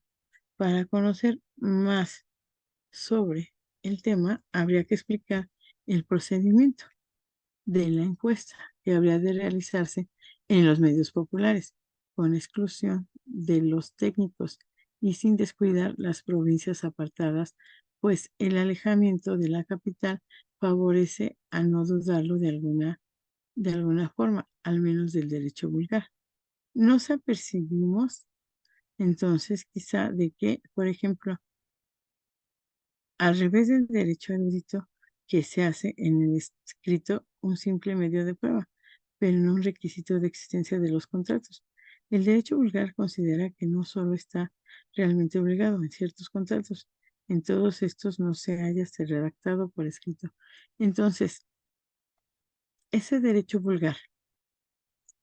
Para conocer más sobre el tema, habría que explicar el procedimiento de la encuesta que habría de realizarse en los medios populares, con exclusión de los técnicos y sin descuidar las provincias apartadas, pues el alejamiento de la capital favorece a no dudarlo de alguna forma, al menos del derecho vulgar. Nos apercibimos entonces quizá de que, por ejemplo, al revés del derecho erudito, que se hace en el escrito un simple medio de prueba, pero no un requisito de existencia de los contratos. El derecho vulgar considera que no solo está realmente obligado en ciertos contratos, en todos estos no se haya redactado por escrito. Entonces, ese derecho vulgar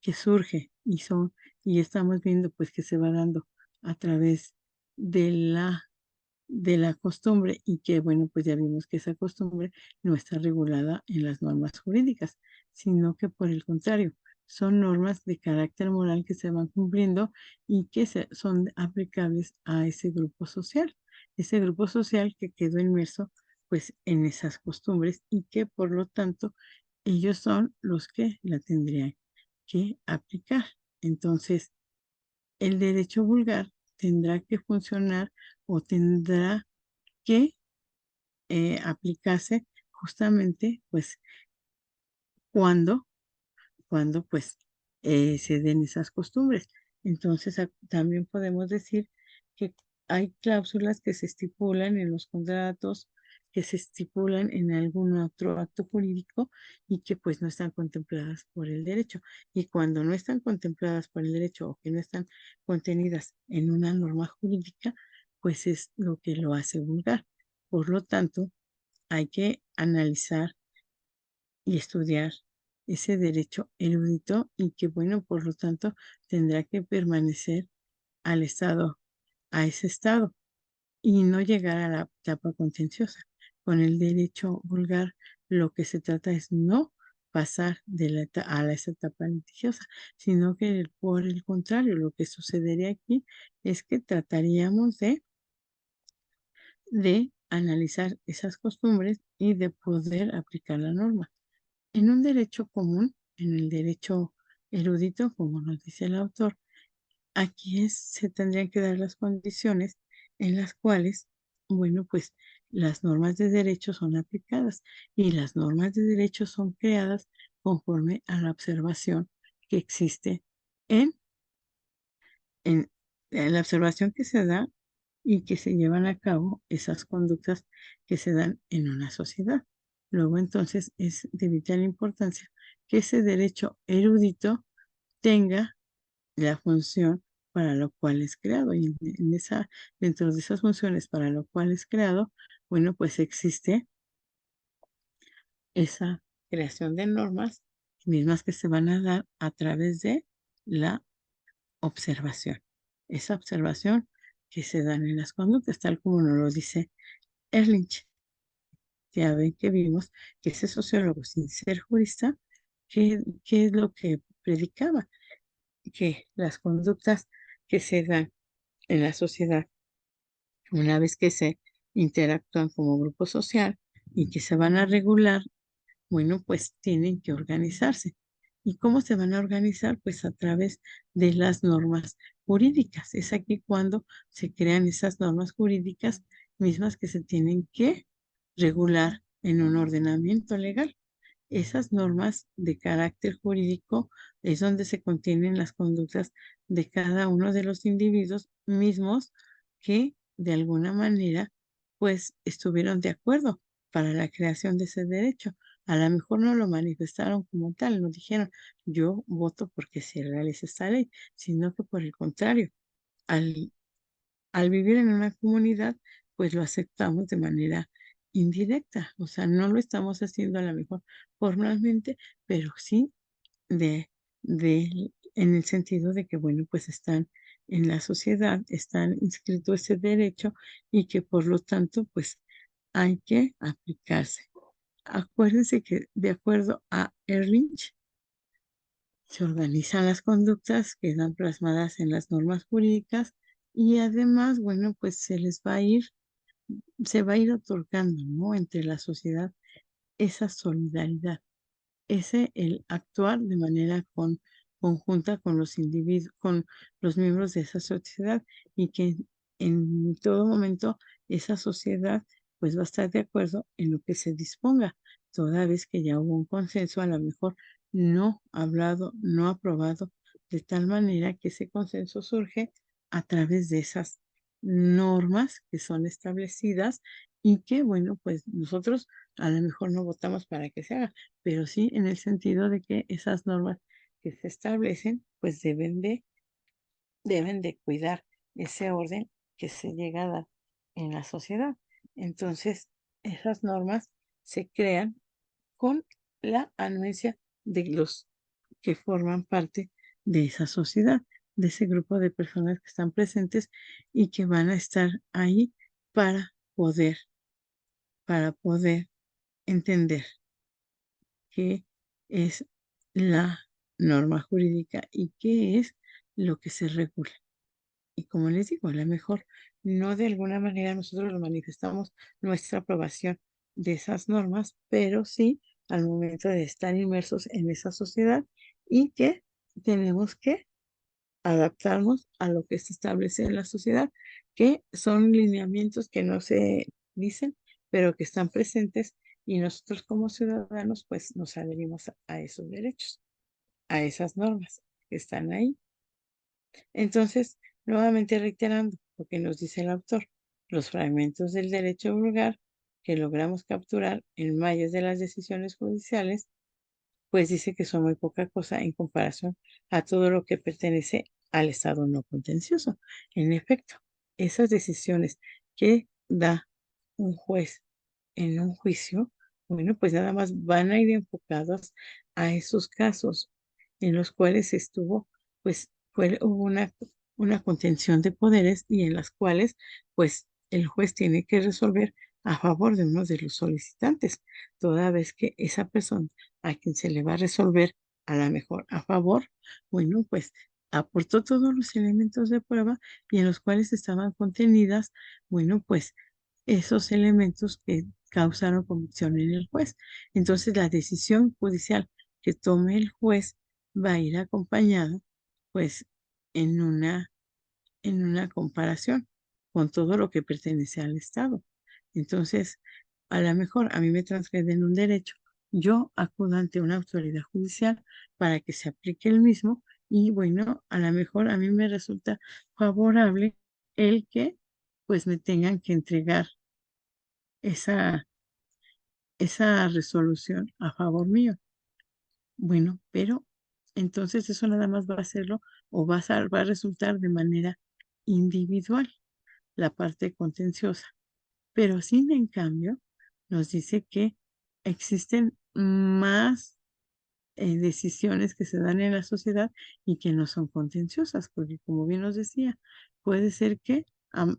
que surge y estamos viendo pues que se va dando a través de de la costumbre y que, bueno, pues ya vimos que esa costumbre no está regulada en las normas jurídicas, sino que por el contrario, son normas de carácter moral que se van cumpliendo y que son aplicables a ese grupo social que quedó inmerso pues en esas costumbres y que por lo tanto ellos son los que la tendrían que aplicar. Entonces, el derecho vulgar tendrá que funcionar o tendrá que aplicarse justamente pues cuando, cuando pues se den esas costumbres. Entonces también podemos decir que hay cláusulas que se estipulan en los contratos, que se estipulan en algún otro acto jurídico y que pues no están contempladas por el derecho. Y cuando no están contempladas por el derecho o que no están contenidas en una norma jurídica, pues es lo que lo hace vulgar. Por lo tanto, hay que analizar y estudiar ese derecho erudito y que, bueno, por lo tanto, tendrá que permanecer al estado, a ese estado y no llegar a la etapa contenciosa. Con el derecho vulgar, lo que se trata es no pasar a esa etapa litigiosa, sino que por el contrario, lo que sucedería aquí es que trataríamos de analizar esas costumbres y de poder aplicar la norma. En un derecho común, en el derecho erudito, como nos dice el autor, aquí se tendrían que dar las condiciones en las cuales, bueno, pues las normas de derecho son aplicadas y las normas de derecho son creadas conforme a la observación que existe en, en la observación que se da y que se llevan a cabo esas conductas que se dan en una sociedad. Luego, entonces, es de vital importancia que ese derecho erudito tenga la función para lo cual es creado. Y dentro de esas funciones para lo cual es creado, bueno, pues existe esa creación de normas mismas que se van a dar a través de la observación. Esa observación que se dan en las conductas, tal como nos lo dice Erlich. Ya ven que vimos que ese sociólogo, sin ser jurista, ¿qué es lo que predicaba? Que las conductas que se dan en la sociedad, una vez que se interactúan como grupo social y que se van a regular, bueno, pues tienen que organizarse. ¿Y cómo se van a organizar? Pues a través de las normas jurídicas. Es aquí cuando se crean esas normas jurídicas mismas que se tienen que regular en un ordenamiento legal. Esas normas de carácter jurídico es donde se contienen las conductas de cada uno de los individuos mismos que de alguna manera pues estuvieron de acuerdo para la creación de ese derecho. A lo mejor no lo manifestaron como tal, no dijeron yo voto porque se realice esta ley, sino que por el contrario, al al vivir en una comunidad, pues lo aceptamos de manera indirecta, o sea, no lo estamos haciendo a lo mejor formalmente, pero sí en el sentido de que, bueno, pues están en la sociedad, están inscritos ese derecho y que por lo tanto, pues hay que aplicarse. Acuérdense que de acuerdo a Ehrlich, se organizan las conductas, quedan plasmadas en las normas jurídicas y además, bueno, pues se va a ir otorgando, ¿no? Entre la sociedad esa solidaridad, el actuar de manera conjunta con los individuos, con los miembros de esa sociedad y que en todo momento esa sociedad pues va a estar de acuerdo en lo que se disponga, toda vez que ya hubo un consenso, a lo mejor no hablado, no aprobado, de tal manera que ese consenso surge a través de esas normas que son establecidas y que, bueno, pues nosotros a lo mejor no votamos para que se haga, pero sí en el sentido de que esas normas que se establecen, pues deben de cuidar ese orden que se llega a dar en la sociedad. Entonces, esas normas se crean con la anuencia de los que forman parte de esa sociedad, de ese grupo de personas que están presentes y que van a estar ahí para poder, para poder entender qué es la norma jurídica y qué es lo que se regula. Y como les digo, a lo mejor no de alguna manera nosotros lo manifestamos nuestra aprobación de esas normas, pero sí al momento de estar inmersos en esa sociedad y que tenemos que adaptarnos a lo que se establece en la sociedad, que son lineamientos que no se dicen, pero que están presentes y nosotros como ciudadanos pues nos adherimos a esos derechos, a esas normas que están ahí. Entonces, nuevamente reiterando lo que nos dice el autor, los fragmentos del derecho vulgar que logramos capturar en mallas de las decisiones judiciales, pues dice que son muy poca cosa en comparación a todo lo que pertenece al estado no contencioso. En efecto, esas decisiones que da un juez en un juicio, bueno, pues nada más van a ir enfocados a esos casos en los cuales estuvo, pues hubo una contención de poderes y en las cuales, pues el juez tiene que resolver a favor de uno de los solicitantes, toda vez que esa persona a quien se le va a resolver a la mejor a favor, bueno, pues aportó todos los elementos de prueba y en los cuales estaban contenidas, bueno, pues esos elementos que causaron convicción en el juez. Entonces, la decisión judicial que tome el juez va a ir acompañada, pues, en en una comparación con todo lo que pertenece al Estado. Entonces, a lo mejor a mí me transgreden un derecho, yo acudo ante una autoridad judicial para que se aplique el mismo y bueno, a lo mejor a mí me resulta favorable el que pues me tengan que entregar esa, esa resolución a favor mío. Bueno, pero entonces eso nada más va a hacerlo o va a resultar de manera individual la parte contenciosa. Pero sin en cambio nos dice que existen más decisiones que se dan en la sociedad y que no son contenciosas, porque como bien nos decía, puede ser que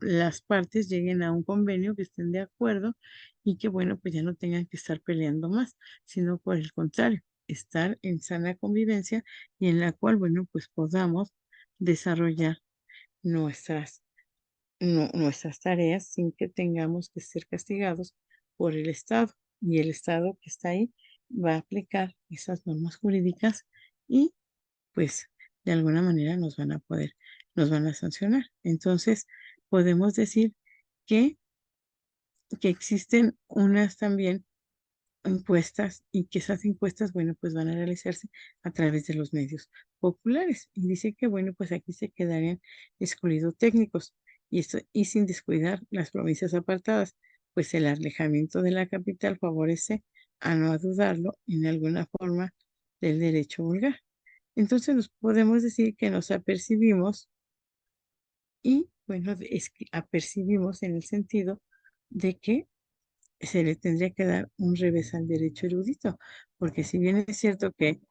las partes lleguen a un convenio, que estén de acuerdo y que, bueno, pues ya no tengan que estar peleando más, sino por el contrario, estar en sana convivencia y en la cual, bueno, pues podamos desarrollar nuestras, nuestras tareas sin que tengamos que ser castigados por el Estado. Y el Estado que está ahí va a aplicar esas normas jurídicas y pues de alguna manera nos van a sancionar. Entonces, podemos decir que, que existen unas también encuestas y que esas encuestas, bueno, pues van a realizarse a través de los medios populares. Y dice que, bueno, pues aquí se quedarían excluidos técnicos y, esto, y sin descuidar las provincias apartadas, pues el alejamiento de la capital favorece, a no dudarlo, en alguna forma del derecho vulgar. Entonces nos podemos decir que nos apercibimos y, bueno, es que apercibimos en el sentido de que se le tendría que dar un revés al derecho erudito, porque si bien es cierto que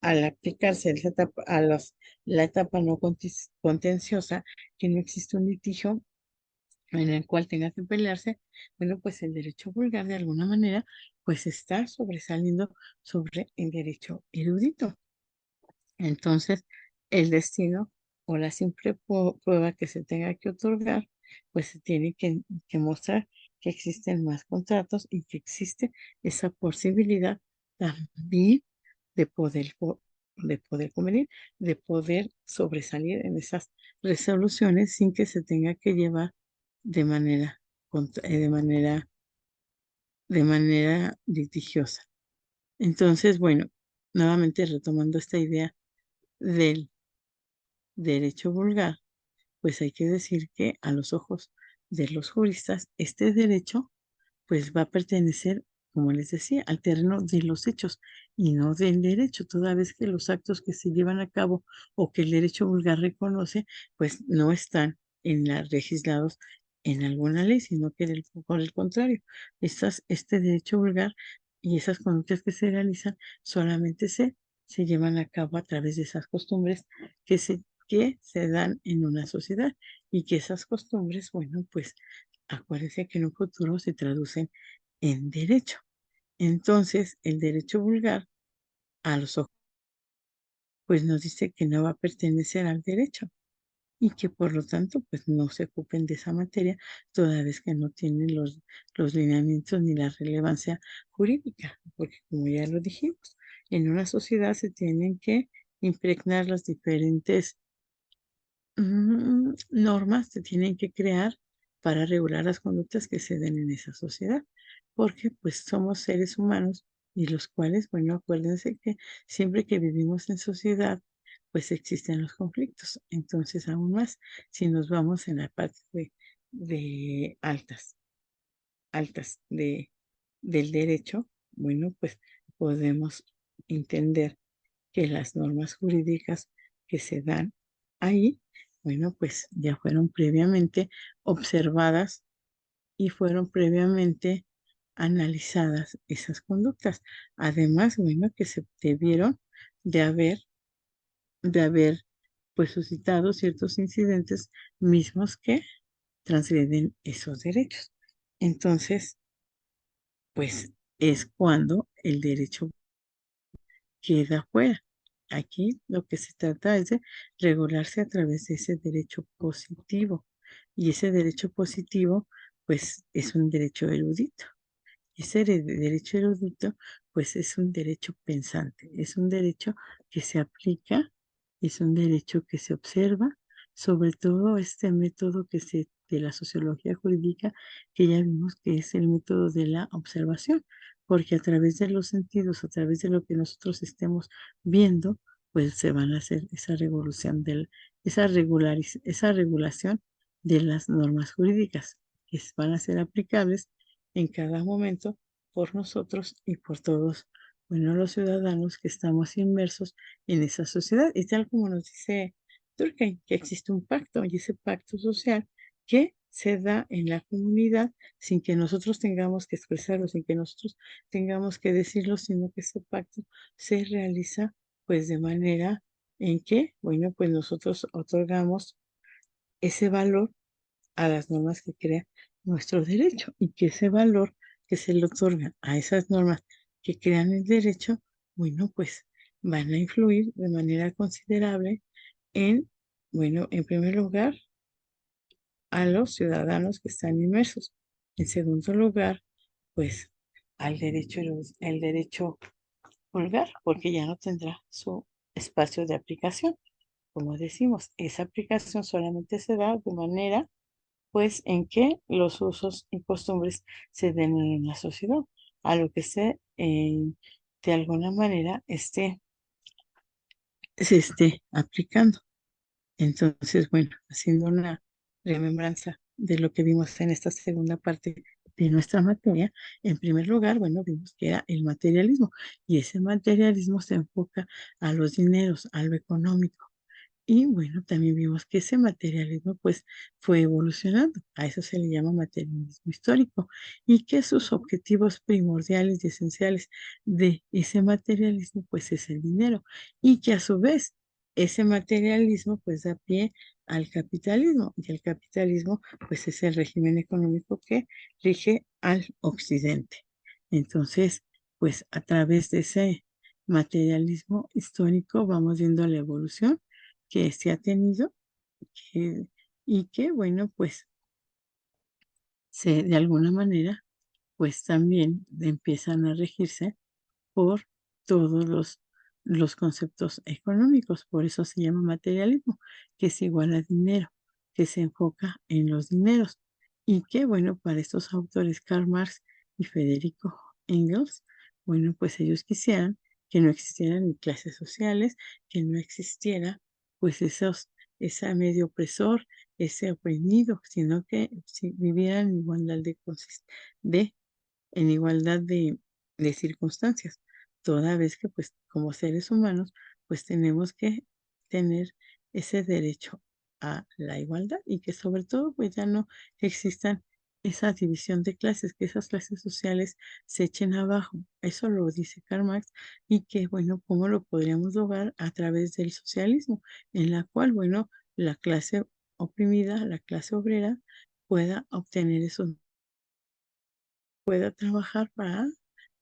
al aplicarse esa etapa, la etapa no contenciosa, que no existe un litigio en el cual tenga que pelearse, bueno, pues el derecho vulgar de alguna manera, pues está sobresaliendo sobre el derecho erudito. Entonces, el destino o la simple prueba que se tenga que otorgar, pues se tiene que mostrar que existen más contratos y que existe esa posibilidad también de poder de poder convenir, de poder sobresalir en esas resoluciones sin que se tenga que llevar de manera, de manera litigiosa. Entonces, bueno, nuevamente retomando esta idea del derecho vulgar, pues hay que decir que a los ojos de los juristas, este derecho pues va a pertenecer, como les decía, al terreno de los hechos y no del derecho, toda vez que los actos que se llevan a cabo o que el derecho vulgar reconoce, pues no están legislados en alguna ley, sino que por el contrario, este derecho vulgar y esas conductas que se realizan solamente se llevan a cabo a través de esas costumbres que se dan en una sociedad y que esas costumbres, bueno, pues acuérdense que en un futuro se traducen en derecho. Entonces, el derecho vulgar a los ojos, pues nos dice que no va a pertenecer al derecho y que por lo tanto, pues no se ocupen de esa materia, toda vez que no tienen los lineamientos ni la relevancia jurídica, porque como ya lo dijimos, en una sociedad se tienen que impregnar las diferentes normas se tienen que crear para regular las conductas que se den en esa sociedad, porque pues somos seres humanos y los cuales, bueno, acuérdense que siempre que vivimos en sociedad, pues existen los conflictos. Entonces, aún más, si nos vamos en la parte de altas del derecho, bueno, pues podemos entender que las normas jurídicas que se dan ahí, bueno, pues ya fueron previamente observadas y fueron previamente analizadas esas conductas. Además, bueno, que se debieron de haber, de haber pues suscitado ciertos incidentes mismos que transgreden esos derechos. Entonces, pues es cuando el derecho queda fuera. Aquí lo que se trata es de regularse a través de ese derecho positivo. Y ese derecho positivo, pues, es un derecho erudito. Ese derecho erudito, pues, es un derecho pensante, es un derecho que se aplica, es un derecho que se observa, sobre todo este método de la sociología jurídica, que ya vimos que es el método de la observación, porque a través de los sentidos, a través de lo que nosotros estemos viendo, pues se van a hacer esa revolución esa regulación de las normas jurídicas que van a ser aplicables en cada momento por nosotros y por todos, bueno, los ciudadanos que estamos inmersos en esa sociedad. Y tal como nos dice Durkheim, que existe un pacto y ese pacto social que se da en la comunidad sin que nosotros tengamos que expresarlo, sin que nosotros tengamos que decirlo, sino que ese pacto se realiza pues de manera en que, bueno, pues nosotros otorgamos ese valor a las normas que crea nuestro derecho y que ese valor que se le otorga a esas normas que crean el derecho, bueno, pues van a influir de manera considerable en, bueno, en primer lugar, a los ciudadanos que están inmersos. En segundo lugar, pues el derecho vulgar, porque ya no tendrá su espacio de aplicación. Como decimos, esa aplicación solamente se da de manera pues en que los usos y costumbres se den en la sociedad, a lo que de alguna manera se esté aplicando. Entonces, bueno, haciendo una remembranza de lo que vimos en esta segunda parte de nuestra materia, en primer lugar, bueno, vimos que era el materialismo y ese materialismo se enfoca a los dineros, a lo económico. Y bueno, también vimos que ese materialismo pues fue evolucionando, a eso se le llama materialismo histórico, y que sus objetivos primordiales y esenciales de ese materialismo pues es el dinero, y que a su vez ese materialismo pues da pie al capitalismo, y el capitalismo pues es el régimen económico que rige al occidente. Entonces, pues a través de ese materialismo histórico vamos viendo la evolución que se ha tenido que- y que, bueno, pues de alguna manera, pues también empiezan a regirse por todos los conceptos económicos, por eso se llama materialismo, que es igual a dinero, que se enfoca en los dineros. Y que, bueno, para estos autores, Karl Marx y Federico Engels, bueno, pues ellos quisieran que no existieran ni clases sociales, que no existiera, pues ese medio opresor, ese oprimido, sino que vivieran en igualdad de en igualdad de circunstancias, toda vez que pues como seres humanos pues tenemos que tener ese derecho a la igualdad y que sobre todo pues ya no existan esa división de clases, que esas clases sociales se echen abajo. Eso lo dice Karl Marx y que bueno, ¿cómo lo podríamos lograr? A través del socialismo, en la cual bueno, la clase oprimida, la clase obrera, pueda obtener esos pueda trabajar para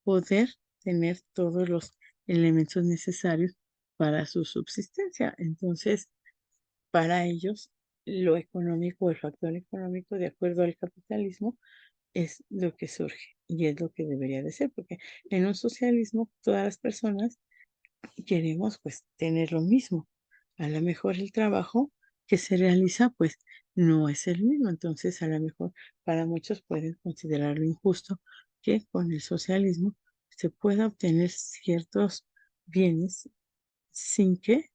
poder tener todos los elementos necesarios para su subsistencia. Entonces, para ellos, lo económico, el factor económico, de acuerdo al capitalismo, es lo que surge y es lo que debería de ser, porque en un socialismo todas las personas queremos pues tener lo mismo. A lo mejor el trabajo que se realiza pues no es el mismo, entonces a lo mejor para muchos pueden considerarlo injusto que con el socialismo se pueda obtener ciertos bienes sin que,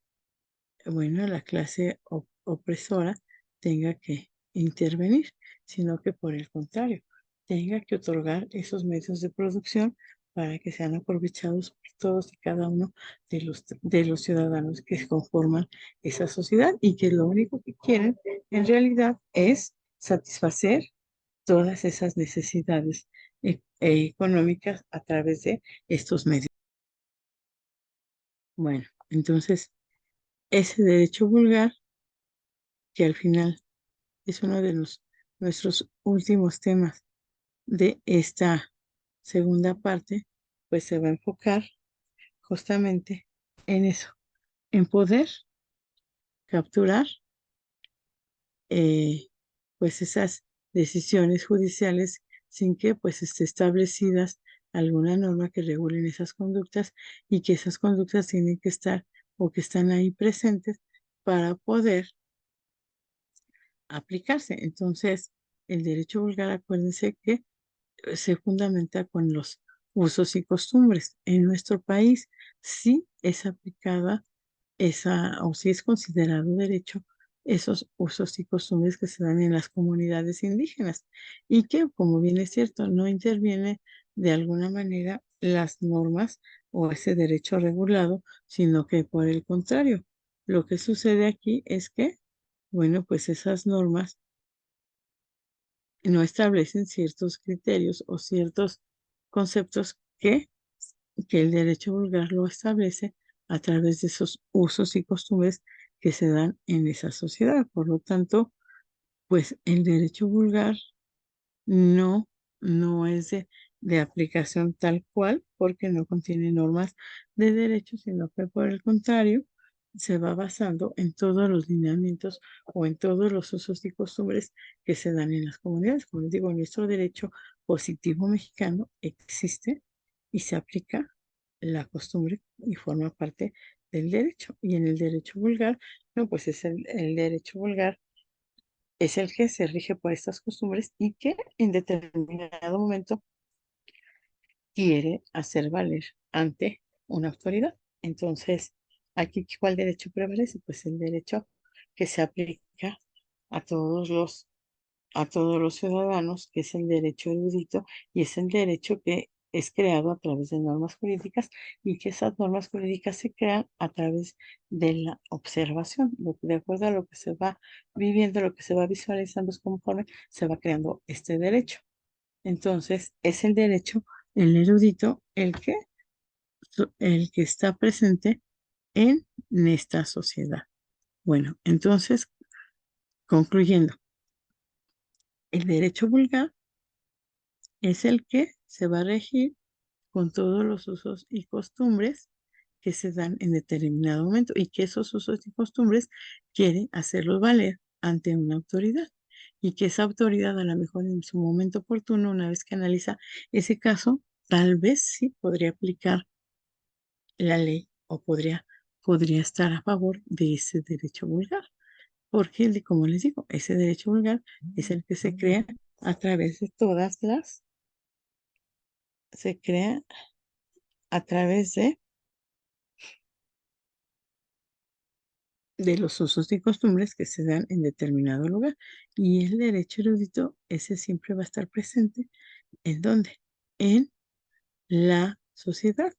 bueno, la clase opresora tenga que intervenir, sino que por el contrario, tenga que otorgar esos medios de producción para que sean aprovechados por todos y cada uno de los ciudadanos que conforman esa sociedad y que lo único que quieren en realidad es satisfacer todas esas necesidades económicas a través de estos medios. Bueno, entonces ese derecho vulgar, que al final es uno de nuestros últimos temas de esta segunda parte, pues se va a enfocar justamente en eso, en poder capturar pues esas decisiones judiciales sin que pues esté establecidas alguna norma que regulen esas conductas y que esas conductas tienen que estar o que están ahí presentes para poder aplicarse. Entonces, el derecho vulgar, acuérdense que se fundamenta con los usos y costumbres. En nuestro país sí es aplicada o sí es considerado derecho esos usos y costumbres que se dan en las comunidades indígenas y que, como bien es cierto, no interviene de alguna manera las normas o ese derecho regulado, sino que por el contrario, lo que sucede aquí es que, bueno, pues esas normas no establecen ciertos criterios o ciertos conceptos que el derecho vulgar lo establece a través de esos usos y costumbres que se dan en esa sociedad. Por lo tanto, pues el derecho vulgar no, no es de aplicación tal cual porque no contiene normas de derecho, sino que por el contrario se va basando en todos los lineamientos o en todos los usos y costumbres que se dan en las comunidades. Como les digo, nuestro derecho positivo mexicano existe y se aplica la costumbre y forma parte del derecho. Y en el derecho vulgar, no, pues es el derecho vulgar es el que se rige por estas costumbres y que en determinado momento quiere hacer valer ante una autoridad. Entonces, aquí, ¿cuál derecho prevalece? Pues el derecho que se aplica a a todos los ciudadanos, que es el derecho erudito y es el derecho que es creado a través de normas jurídicas y que esas normas jurídicas se crean a través de la observación, de acuerdo a lo que se va viviendo, lo que se va visualizando es conforme se va creando este derecho. Entonces, es el derecho, el erudito, el que está presente en esta sociedad. Bueno, entonces, concluyendo, el derecho vulgar es el que se va a regir con todos los usos y costumbres que se dan en determinado momento y que esos usos y costumbres quiere hacerlos valer ante una autoridad y que esa autoridad a lo mejor en su momento oportuno, una vez que analiza ese caso, tal vez sí podría aplicar la ley o podría estar a favor de ese derecho vulgar, porque, como les digo, ese derecho vulgar es el que se crea a través de se crea a través de los usos y costumbres que se dan en determinado lugar. Y el derecho erudito, ese siempre va a estar presente. ¿En dónde? En la sociedad,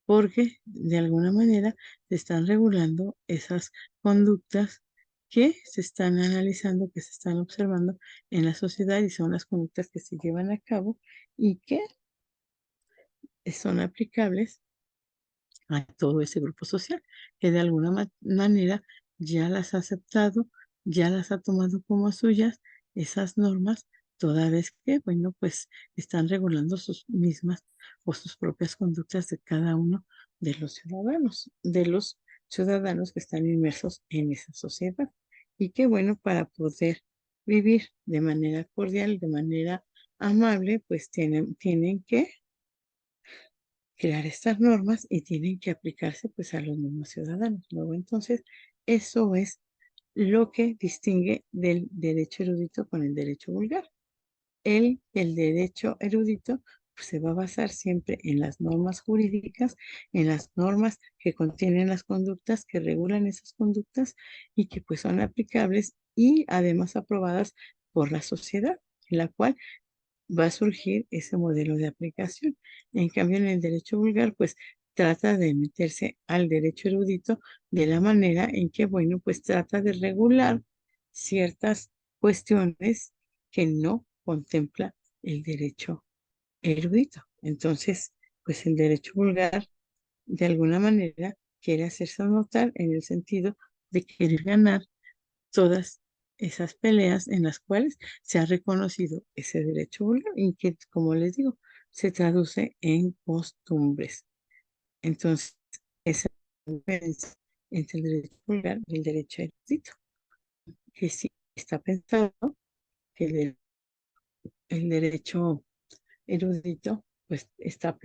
porque de alguna manera se están regulando esas conductas que se están analizando, que se están observando en la sociedad y son las conductas que se llevan a cabo y que son aplicables a todo ese grupo social, que de alguna manera ya las ha aceptado, ya las ha tomado como suyas, esas normas, toda vez que, bueno, pues están regulando sus mismas o sus propias conductas de cada uno de los ciudadanos que están inmersos en esa sociedad. Y que, bueno, para poder vivir de manera cordial, de manera amable, pues tienen que crear estas normas y tienen que aplicarse pues a los mismos ciudadanos. Luego, entonces, eso es lo que distingue del derecho erudito con el derecho vulgar. El derecho erudito pues, se va a basar siempre en las normas jurídicas, en las normas que contienen las conductas, que regulan esas conductas y que pues son aplicables y además aprobadas por la sociedad, en la cual va a surgir ese modelo de aplicación. En cambio, en el derecho vulgar, pues trata de meterse al derecho erudito de la manera en que, bueno, pues trata de regular ciertas cuestiones que no contempla el derecho erudito. Entonces, pues el derecho vulgar, de alguna manera, quiere hacerse notar en el sentido de querer ganar todas esas peleas en las cuales se ha reconocido ese derecho vulgar y que, como les digo, se traduce en costumbres. Entonces, esa es la diferencia entre el derecho vulgar y el derecho erudito, que sí está pensado que el derecho erudito pues está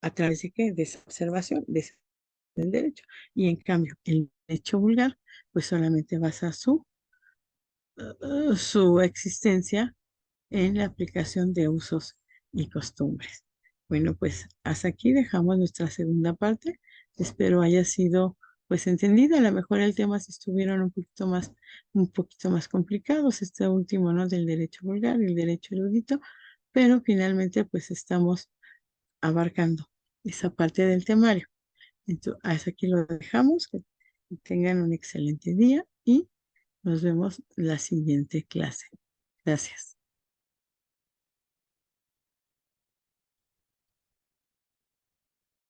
a través de qué, de esa observación del derecho, y en cambio el derecho vulgar pues solamente basa su existencia en la aplicación de usos y costumbres. Bueno, pues hasta aquí dejamos nuestra segunda parte. Espero haya sido pues entendida. A lo mejor el tema si estuvieron un poquito más complicados, este último, ¿no? Del derecho vulgar y el derecho erudito, pero finalmente pues estamos abarcando esa parte del temario. Entonces, hasta aquí lo dejamos. Que tengan un excelente día y nos vemos la siguiente clase. Gracias.